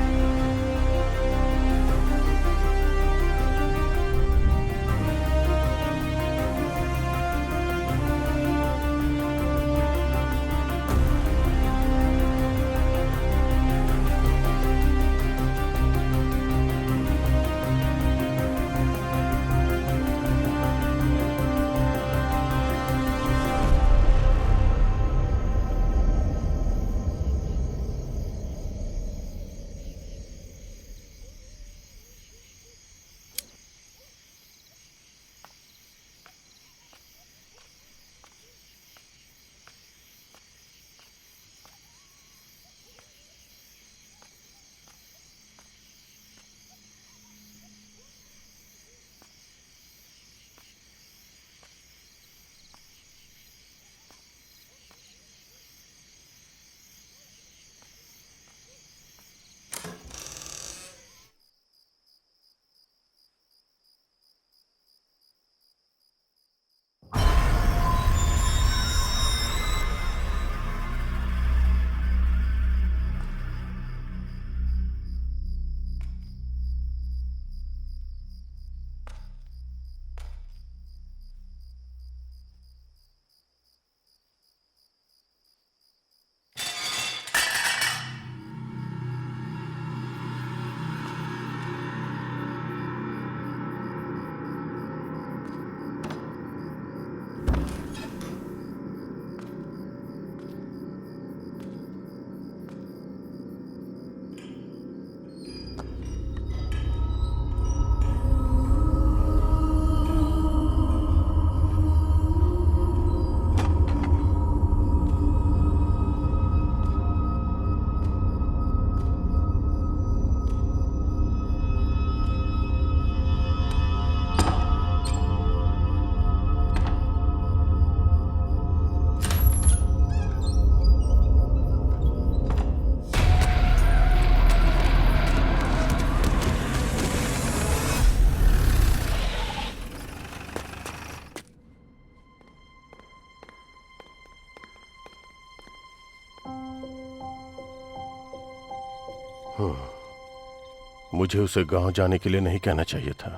मुझे उसे गांव जाने के लिए नहीं कहना चाहिए था।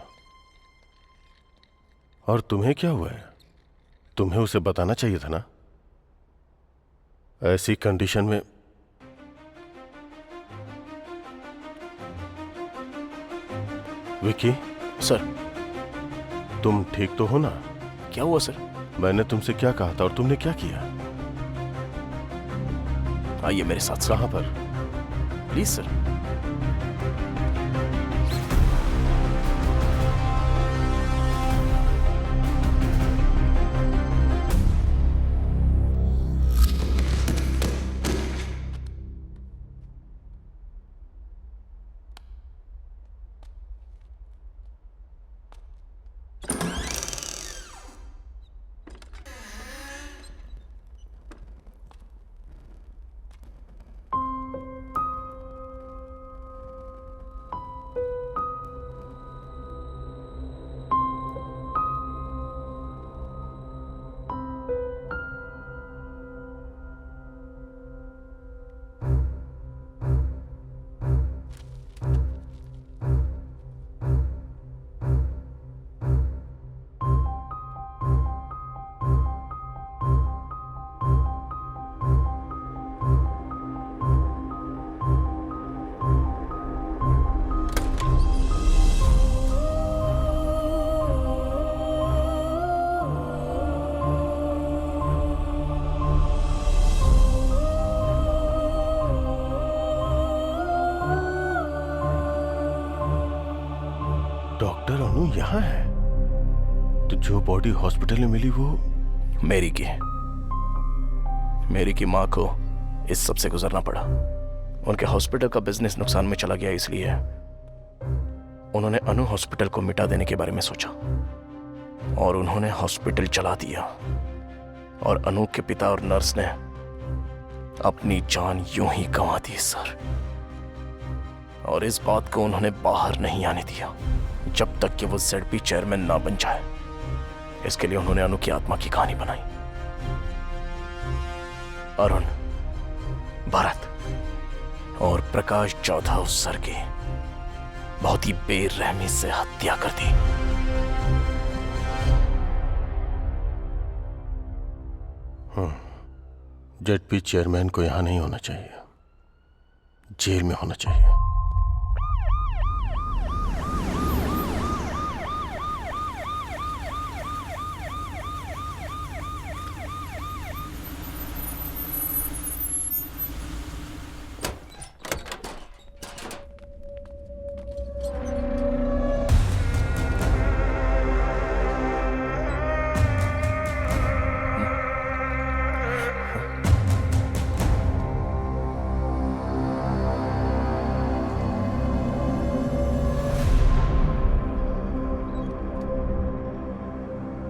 और तुम्हें क्या हुआ है? तुम्हें उसे बताना चाहिए था ना। ऐसी कंडीशन में विकी। सर, तुम ठीक तो हो ना? क्या हुआ सर? मैंने तुमसे क्या कहा था और तुमने क्या किया? आइए मेरे साथ। कहां पर? Please sir. डॉक्टर अनु यहाँ है? तो जो बॉडी हॉस्पिटल में मिली वो मेरी की माँ को इस सब से गुजरना पड़ा। उनके हॉस्पिटल का बिजनेस नुकसान में चला गया, इसलिए उन्होंने अनु हॉस्पिटल को मिटा देने के बारे में सोचा और उन्होंने हॉस्पिटल चला दिया। और अनु के पिता और नर्स ने अपनी जान यूं ही गंवा दी सर। और इस बात को उन्होंने बाहर नहीं आने दिया जब तक कि वो ZP चेयरमैन ना बन जाए। इसके लिए उन्होंने अनु की आत्मा की कहानी बनाई। अरुण, भरत और प्रकाश चौथा सर की बहुत ही बेरहमी से हत्या कर दी। ZP चेयरमैन को यहां नहीं होना चाहिए, जेल में होना चाहिए।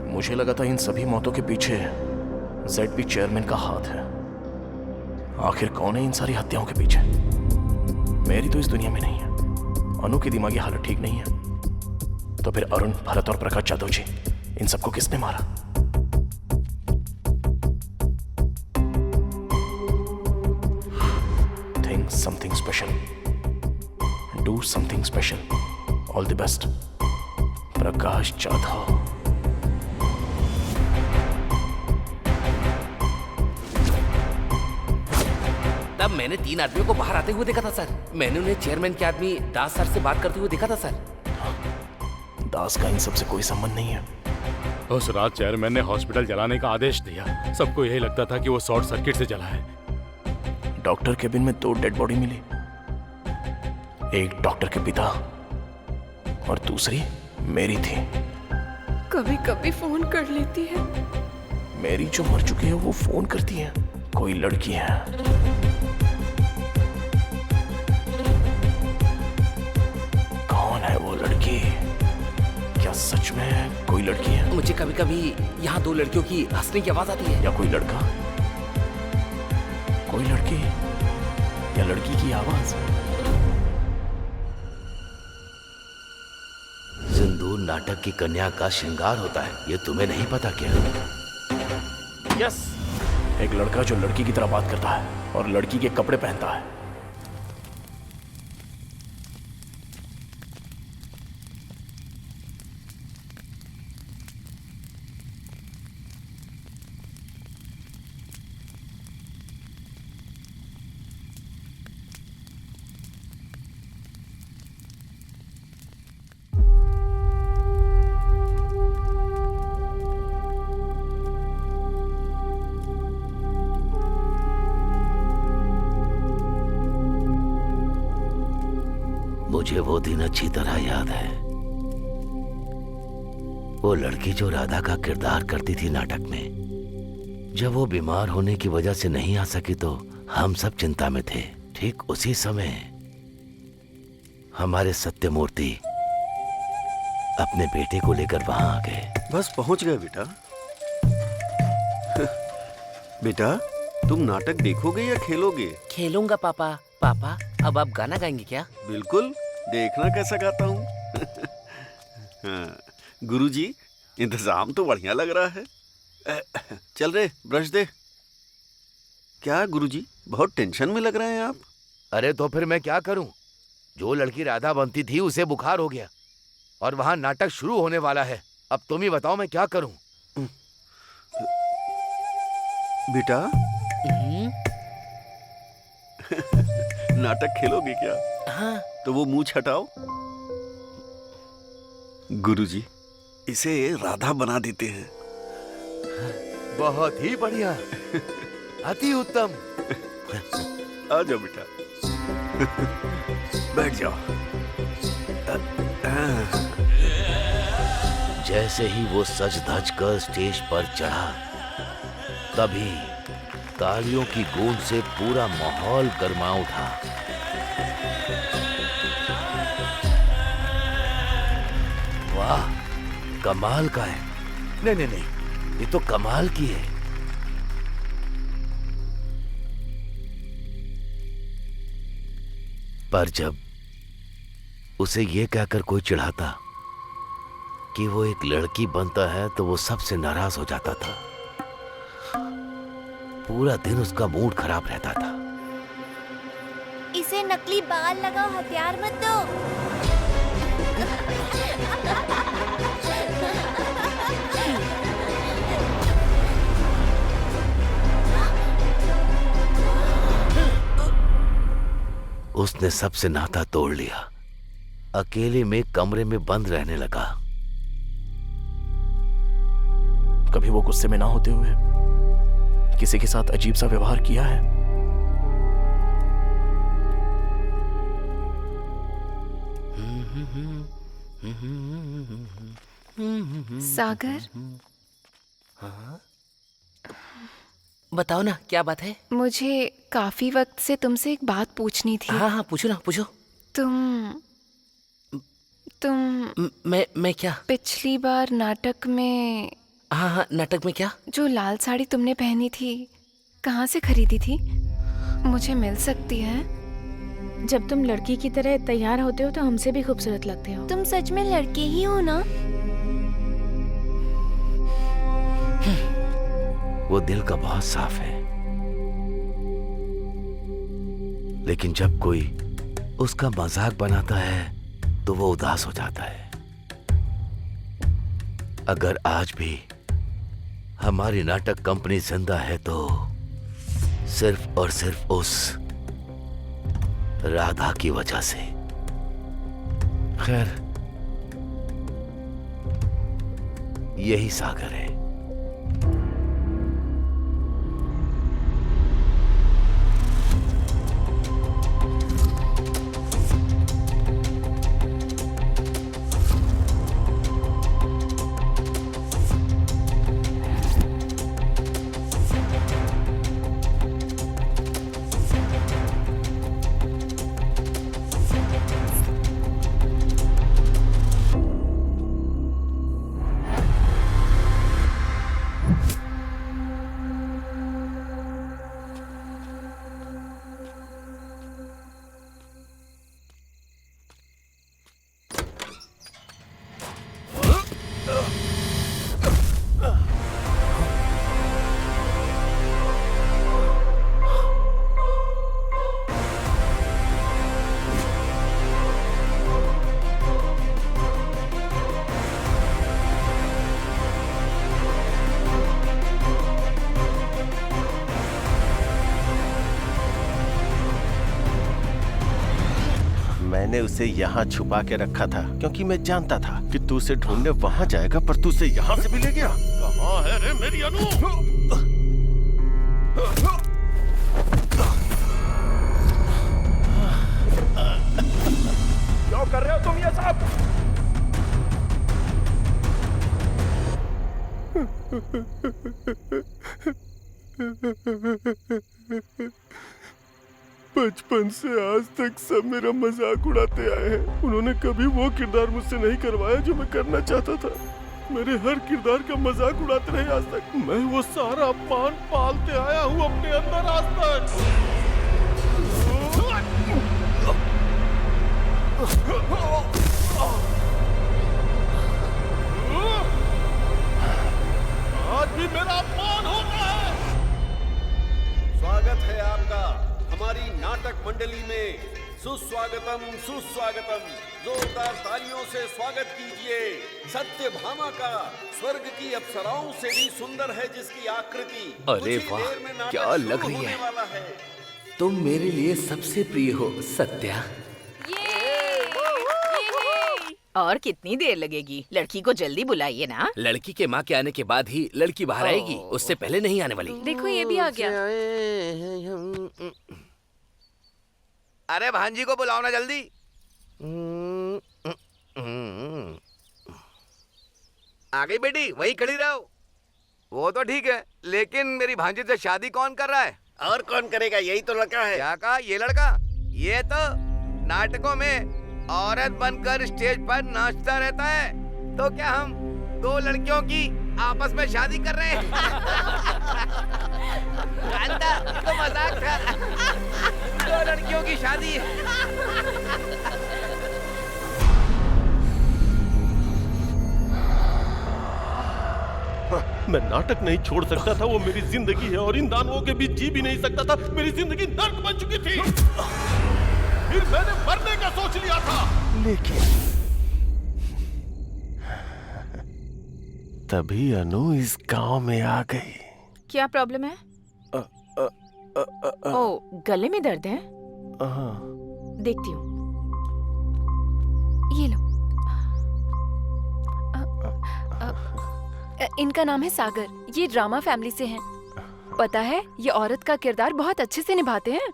मुझे लगा था इन सभी मौतों के पीछे ZP चेयरमैन का हाथ है। आखिर कौन है इन सारी हत्याओं के पीछे? मेरी तो इस दुनिया में नहीं है। अनु की दिमागी हालत ठीक नहीं है, तो फिर अरुण, भरत और प्रकाश जाधव जी, इन सबको किसने मारा? Think something special. Do something special. All the best. Prakash Jadhav. तब मैंने 3 आदमियों को बाहर आते हुए देखा था सर। मैंने उन्हें चेयरमैन के आदमी दास सर से बात करते हुए देखा था सर। दास का इन सबसे कोई संबंध नहीं है। उस रात चेयरमैन ने हॉस्पिटल जलाने का आदेश दिया। सबको यही लगता था कि वो शॉर्ट सर्किट से जला है। डॉक्टर केबिन में 2 डेड बॉडी मिली। एक डॉक्टर के पिता और दूसरी मेरी थी। कभी कभी फोन कर लेती है। मेरी जो मर चुकी है वो फोन करती है। कोई लड़की है। कौन है वो लड़की? क्या सच में कोई लड़की है? मुझे कभी कभी यहाँ 2 लड़कियों की हंसने की आवाज आती है। या कोई लड़का? कोई लड़की या लड़की की आवाज? सिंदूर नाटक की कन्या का श्रृंगार होता है, ये तुम्हें नहीं पता क्या? यस, एक लड़का जो लड़की की तरह बात करता है और लड़की के कपड़े पहनता है। मुझे वो दिन अच्छी तरह याद है। वो लड़की जो राधा का किरदार करती थी नाटक में, जब वो बीमार होने की वजह से नहीं आ सकी तो हम सब चिंता में थे। ठीक उसी समय हमारे सत्यमूर्ति अपने बेटे को लेकर वहां आ गए। बस पहुंच गए बेटा। बेटा, तुम नाटक देखोगे या खेलोगे? खेलूंगा पापा। पापा, अब आप गाना गाएंगे क्या? बिल्कुल, देखना कैसा गाता हूँ। गुरुजी, इंतजाम तो बढ़िया लग रहा है। चल रे, ब्रश दे। क्या गुरुजी, बहुत टेंशन में लग रहे हैं आप? अरे तो फिर मैं क्या करूं? जो लड़की राधा बनती थी उसे बुखार हो गया और वहां नाटक शुरू होने वाला है। अब तुम ही बताओ मैं क्या करूं? बेटा, नाटक खेलोगे क्या? हाँ। तो वो मुंह हटाओ। गुरुजी, इसे राधा बना देते हैं। बहुत ही बढ़िया, अति उत्तम। आ जाओ बेटा, बैठ जाओ। जैसे ही वो सज धज कर स्टेज पर चढ़ा, तभी तालियों की गूंज से पूरा माहौल गर्मा उठा। वाह, कमाल का है। नहीं नहीं नहीं, ये तो कमाल की है। पर जब उसे ये कहकर कोई चिढ़ाता कि वो एक लड़की बनता है तो वो सबसे नाराज हो जाता था। पूरा दिन उसका मूड खराब रहता था। इसे नकली बाल लगाओ, हथियार मत दो। उसने सबसे नाता तोड़ लिया, अकेले में कमरे में बंद रहने लगा। कभी वो गुस्से में ना होते हुए किसी के साथ अजीब सा व्यवहार किया है? सागर, बताओ ना, क्या बात है? मुझे काफी वक्त से तुमसे एक बात पूछनी थी। हाँ हाँ, पूछो ना, पूछो। तुम मैं क्या? पिछली बार नाटक में। हाँ हाँ, नाटक में क्या? जो लाल साड़ी तुमने पहनी थी, कहाँ से खरीदी थी? मुझे मिल सकती है? जब तुम लड़की की तरह तैयार होते हो तो हमसे भी खूबसूरत लगते हो। तुम सच में लड़के ही हो ना? वो दिल का बहुत साफ है, लेकिन जब कोई उसका मजाक बनाता है तो वो उदास हो जाता है। अगर आज भी हमारी नाटक कंपनी जिंदा है तो सिर्फ और सिर्फ उस राधा की वजह से। खैर, यही सागर है। मैंने उसे यहाँ छुपा के रखा था क्योंकि मैं जानता था कि तू उसे ढूंढने वहाँ जाएगा, पर तू उसे यहाँ से भी ले गया। कहाँ है रे मेरी अनु? क्या कर रहे हो तुम ये सब? बचपन से आज तक सब मेरा मजाक उड़ाते आए हैं। उन्होंने कभी वो किरदार मुझसे नहीं करवाया जो मैं करना चाहता था। मेरे हर किरदार का मजाक उड़ाते रहे आज तक। मैं वो सारा अपमान पालते आया हूँ अपने अंदर आज तक। आज भी मेरा अपमान होता है। स्वागत है आपका हमारी नाटक मंडली में। सुस्वागतम सुस्वागतम। जोरदार तालियों से स्वागत कीजिए सत्यभामा का। स्वर्ग की अप्सराओं से भी सुंदर है जिसकी आकृति। अरे वाह, क्या लग रही है। तुम मेरे लिए सबसे प्रिय हो सत्या। और कितनी देर लगेगी? लड़की को जल्दी बुलाइए ना। लड़की के माँ के आने के बाद ही लड़की बाहर आएगी, उससे पहले नहीं आने वाली। देखो ये भी आ गया। अरे भांजी को बुलाओ ना जल्दी। आ गई बेटी, वहीं खड़ी रहो। वो तो ठीक है, लेकिन मेरी भांजी से शादी कौन कर रहा है? और कौन करेगा, यही तो लड़का है। क्या कहा? ये लड़का? ये तो नाटकों में औरत बनकर स्टेज पर नाचता रहता है। तो क्या हम दो लड़कियों की आपस में शादी कर रहे हैं? कांता, ये तो मजाक था। दो लड़कियों की शादी। मैं नाटक नहीं छोड़ सकता था, वो मेरी जिंदगी है और इन दानवों के बीच जी भी नहीं सकता था। मेरी जिंदगी नर्क बन चुकी थी। फिर मैंने मरने का सोच लिया था, लेकिन तभी अनु इस गांव में आ गई। क्या प्रॉब्लम है? ओ, गले में दर्द है? देखती हूँ। ये लो। इनका नाम है सागर। ये ड्रामा फैमिली से हैं। पता है, ये औरत का किरदार बहुत अच्छे से निभाते हैं।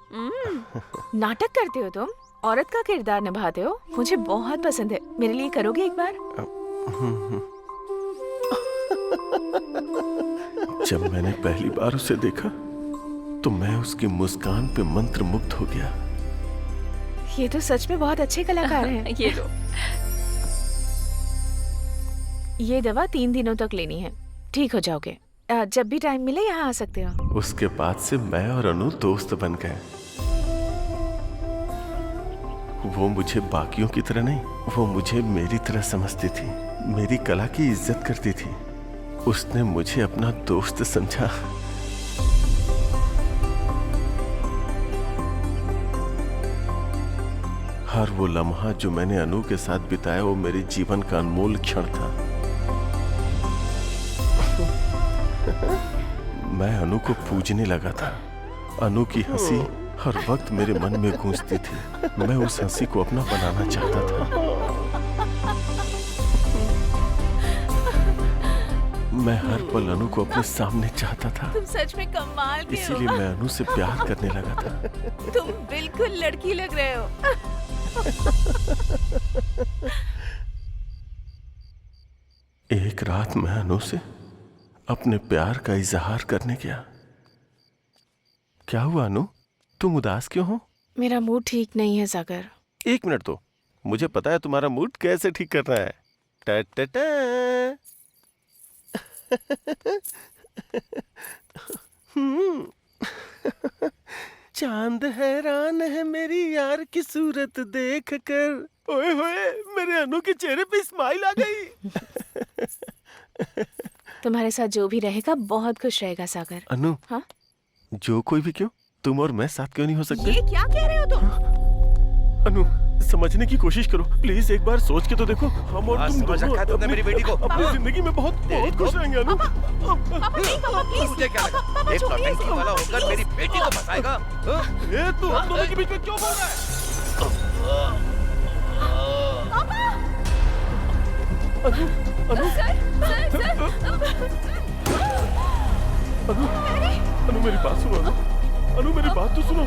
नाटक करते हो तुम? औरत का किरदार निभाते हो? मुझे बहुत पसंद है। मेरे लिए करोगे एक बार? जब मैंने पहली बार उसे देखा तो मैं उसकी मुस्कान पे मंत्रमुग्ध हो गया। ये तो सच में बहुत अच्छे कलाकार हैं। ये लो। ये दवा 3 दिनों तक लेनी है, ठीक हो जाओगे। जब भी टाइम मिले यहाँ आ सकते हो। उसके बाद से मैं और अनु दोस्त बन गए। वो मुझे बाकियों की तरह नहीं, वो मुझे मेरी तरह समझती थी, मेरी कला की इज्जत करती थी। उसने मुझे अपना दोस्त समझा। हर वो लम्हा जो मैंने अनु के साथ बिताया, वो मेरे जीवन का अनमोल क्षण था। मैं अनु को पूजने लगा था। अनु की हंसी हर वक्त मेरे मन में गूंजती थी। मैं उस हंसी को अपना बनाना चाहता था। मैं हर पल अनु को अपने सामने चाहता था। तुम सच में कमाल के हो। इसीलिए मैं अनु से प्यार करने लगा था। तुम बिल्कुल लड़की लग रहे हो। एक रात मैं अनु से अपने प्यार का इजहार करने गया। क्या हुआ अनु, तुम उदास क्यों हो? मेरा मूड ठीक नहीं है सागर। 1 मिनट तो, मुझे पता है तुम्हारा मूड कैसे ठीक करना है। टा टा टा। चांद हैरान है मेरी यार की सूरत देख कर। ओए होए, मेरे अनु के चेहरे पे स्माइल आ गई। तुम्हारे साथ जो भी रहेगा बहुत खुश रहेगा सागर। अनु, हाँ? जो कोई भी क्यों, तुम और मैं साथ क्यों नहीं हो सकते? ये क्या कह रहे हो तुम? अनु, समझने की कोशिश करो प्लीज, एक बार सोच के तो देखो। हम और तुम समझ रखा है तुमने मेरी बेटी को। अपनी जिंदगी में बहुत खुश रहेंगे अनु। मुझे क्या लगा, एक नौटंकी वाला होकर मेरी बेटी को फंसाएगा? ये तू हम दोनों के बीच में क्यों बोल रहा है? अनु, अनु, अनु मेरी बात सुनो। अनु मेरी बात तो सुनो।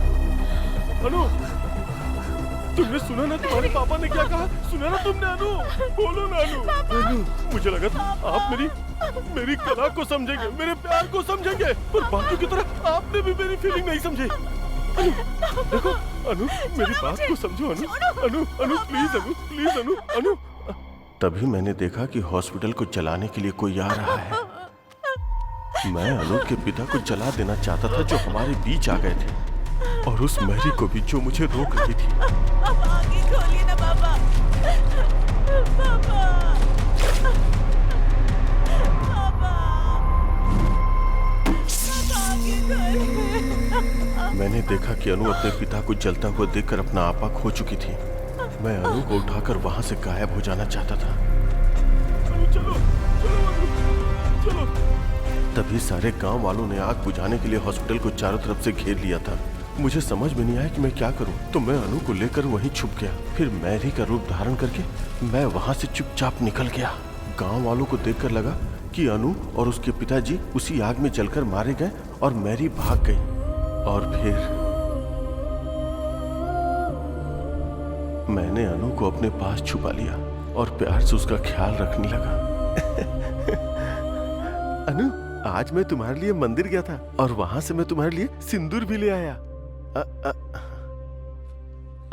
अनु, तुमने सुना ना तुम्हारे पापा ने क्या कहा? सुना ना तुमने अनु? बोलो ना अनु। अनु, मुझे लगा था आप मेरी कला को समझेंगे, मेरे प्यार को समझेंगे, पर बाकियों की तरह आपने भी मेरी फीलिंग नहीं समझी। अनु, देखो अनु, मेरी बात को समझो अनु। अनु, अनु प्लीज, अनु प्लीज, अनु, अनु। तभी मैंने देखा कि हॉस्पिटल को जलाने के लिए कोई आ रहा है। मैं अनु के पिता को जला देना चाहता था जो हमारे बीच आ गए थे, और उस मैरी को भी जो मुझे रोक रही थी। आगे खोलिए ना पापा। पापा। मैंने देखा कि अनु अपने पिता को जलता हुआ देखकर अपना आपा खो चुकी थी। मैं अनु को उठाकर वहां से गायब हो जाना चाहता था। चलो, चलो। तभी सारे गांव वालों ने आग बुझाने के लिए हॉस्पिटल को चारों तरफ से घेर लिया था। मुझे समझ में नहीं आया कि मैं क्या करूं, तो मैं अनु को लेकर वहीं छुप गया। फिर मैरी का रूप धारण करके मैं वहां से चुपचाप निकल गया। गांव वालों को देखकर लगा कि अनु और उसके पिताजी उसी आग में जलकर मारे गए और मैरी भाग गई। और फिर मैंने अनु को अपने पास छुपा लिया और प्यार से उसका ख्याल रखने लगा। अनु, आज मैं तुम्हारे लिए मंदिर गया था और वहां से मैं तुम्हारे लिए सिंदूर भी ले आया।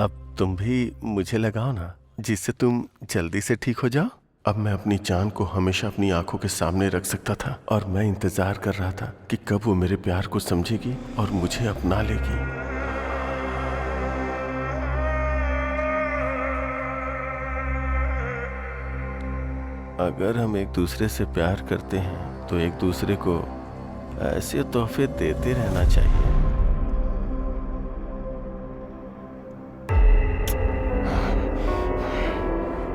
अब तुम भी मुझे लगाओ ना, जिससे तुम जल्दी से ठीक हो जाओ। अब मैं अपनी जान को हमेशा अपनी आंखों के सामने रख सकता था और मैं इंतजार कर रहा था कि कब वो मेरे प्यार को समझेगी और मुझे अपना लेगी। अगर हम एक दूसरे से प्यार करते हैं तो एक दूसरे को ऐसे तोहफे देते रहना चाहिए।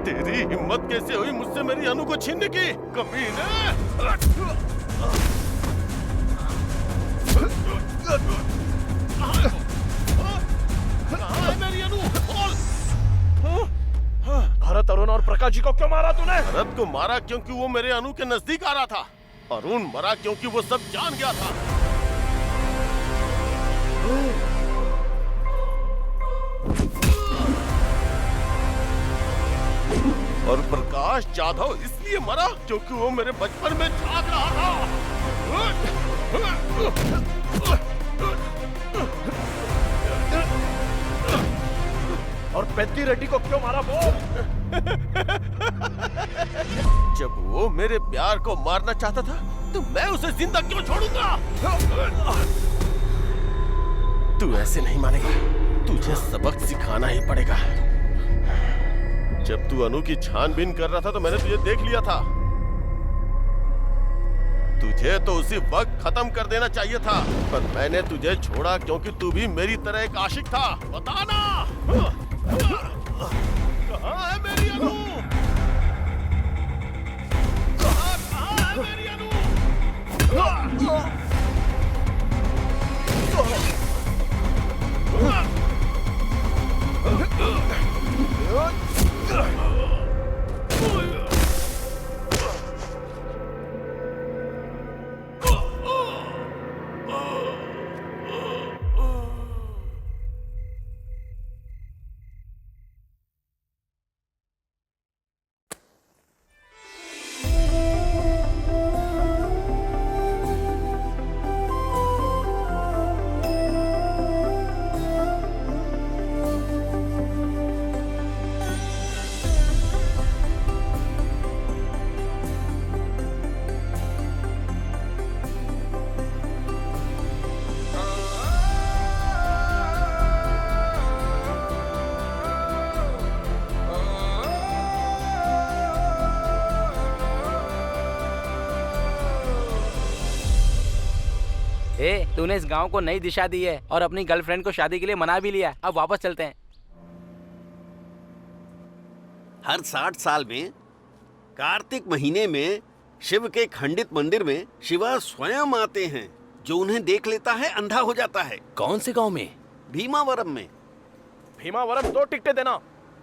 तेरी हिम्मत कैसे हुई मुझसे मेरी अनु को छीनने की, कमीने! कहाँ है मेरी अनु? बोल! भरत, अरुण और प्रकाश जी को क्यों मारा तूने? भरत को मारा क्योंकि वो मेरे अनु के नजदीक आ रहा था। अरुण मरा क्योंकि वो सब जान गया था। और प्रकाश जाधव इसलिए मरा क्योंकि वो मेरे बचपन में झांक रहा था। और पेद्दी रेड्डी को क्यों मारा बोल? जब वो मेरे प्यार को मारना चाहता था तो मैं उसे जिंदा क्यों छोड़ूंगा? तू ऐसे नहीं मानेगा, तुझे सबक सिखाना ही पड़ेगा। जब तू अनु की छानबीन कर रहा था तो मैंने तुझे देख लिया था। तुझे तो उसी वक्त खत्म कर देना चाहिए था, पर मैंने तुझे छोड़ा क्योंकि तू भी मेरी तरह एक आशिक था। बताना कहाँ है मेरी अनु? कहाँ है मेरी अनु? तूने इस गांव को नई दिशा दी है और अपनी गर्लफ्रेंड को शादी के लिए मना भी लिया। अब वापस चलते हैं। हर 60 साल में कार्तिक महीने में शिव के खंडित मंदिर में शिवा स्वयं आते हैं। जो उन्हें देख लेता है अंधा हो जाता है। कौन से गांव में? भीमावरम में। भीमावरम 2 टिकटें देना।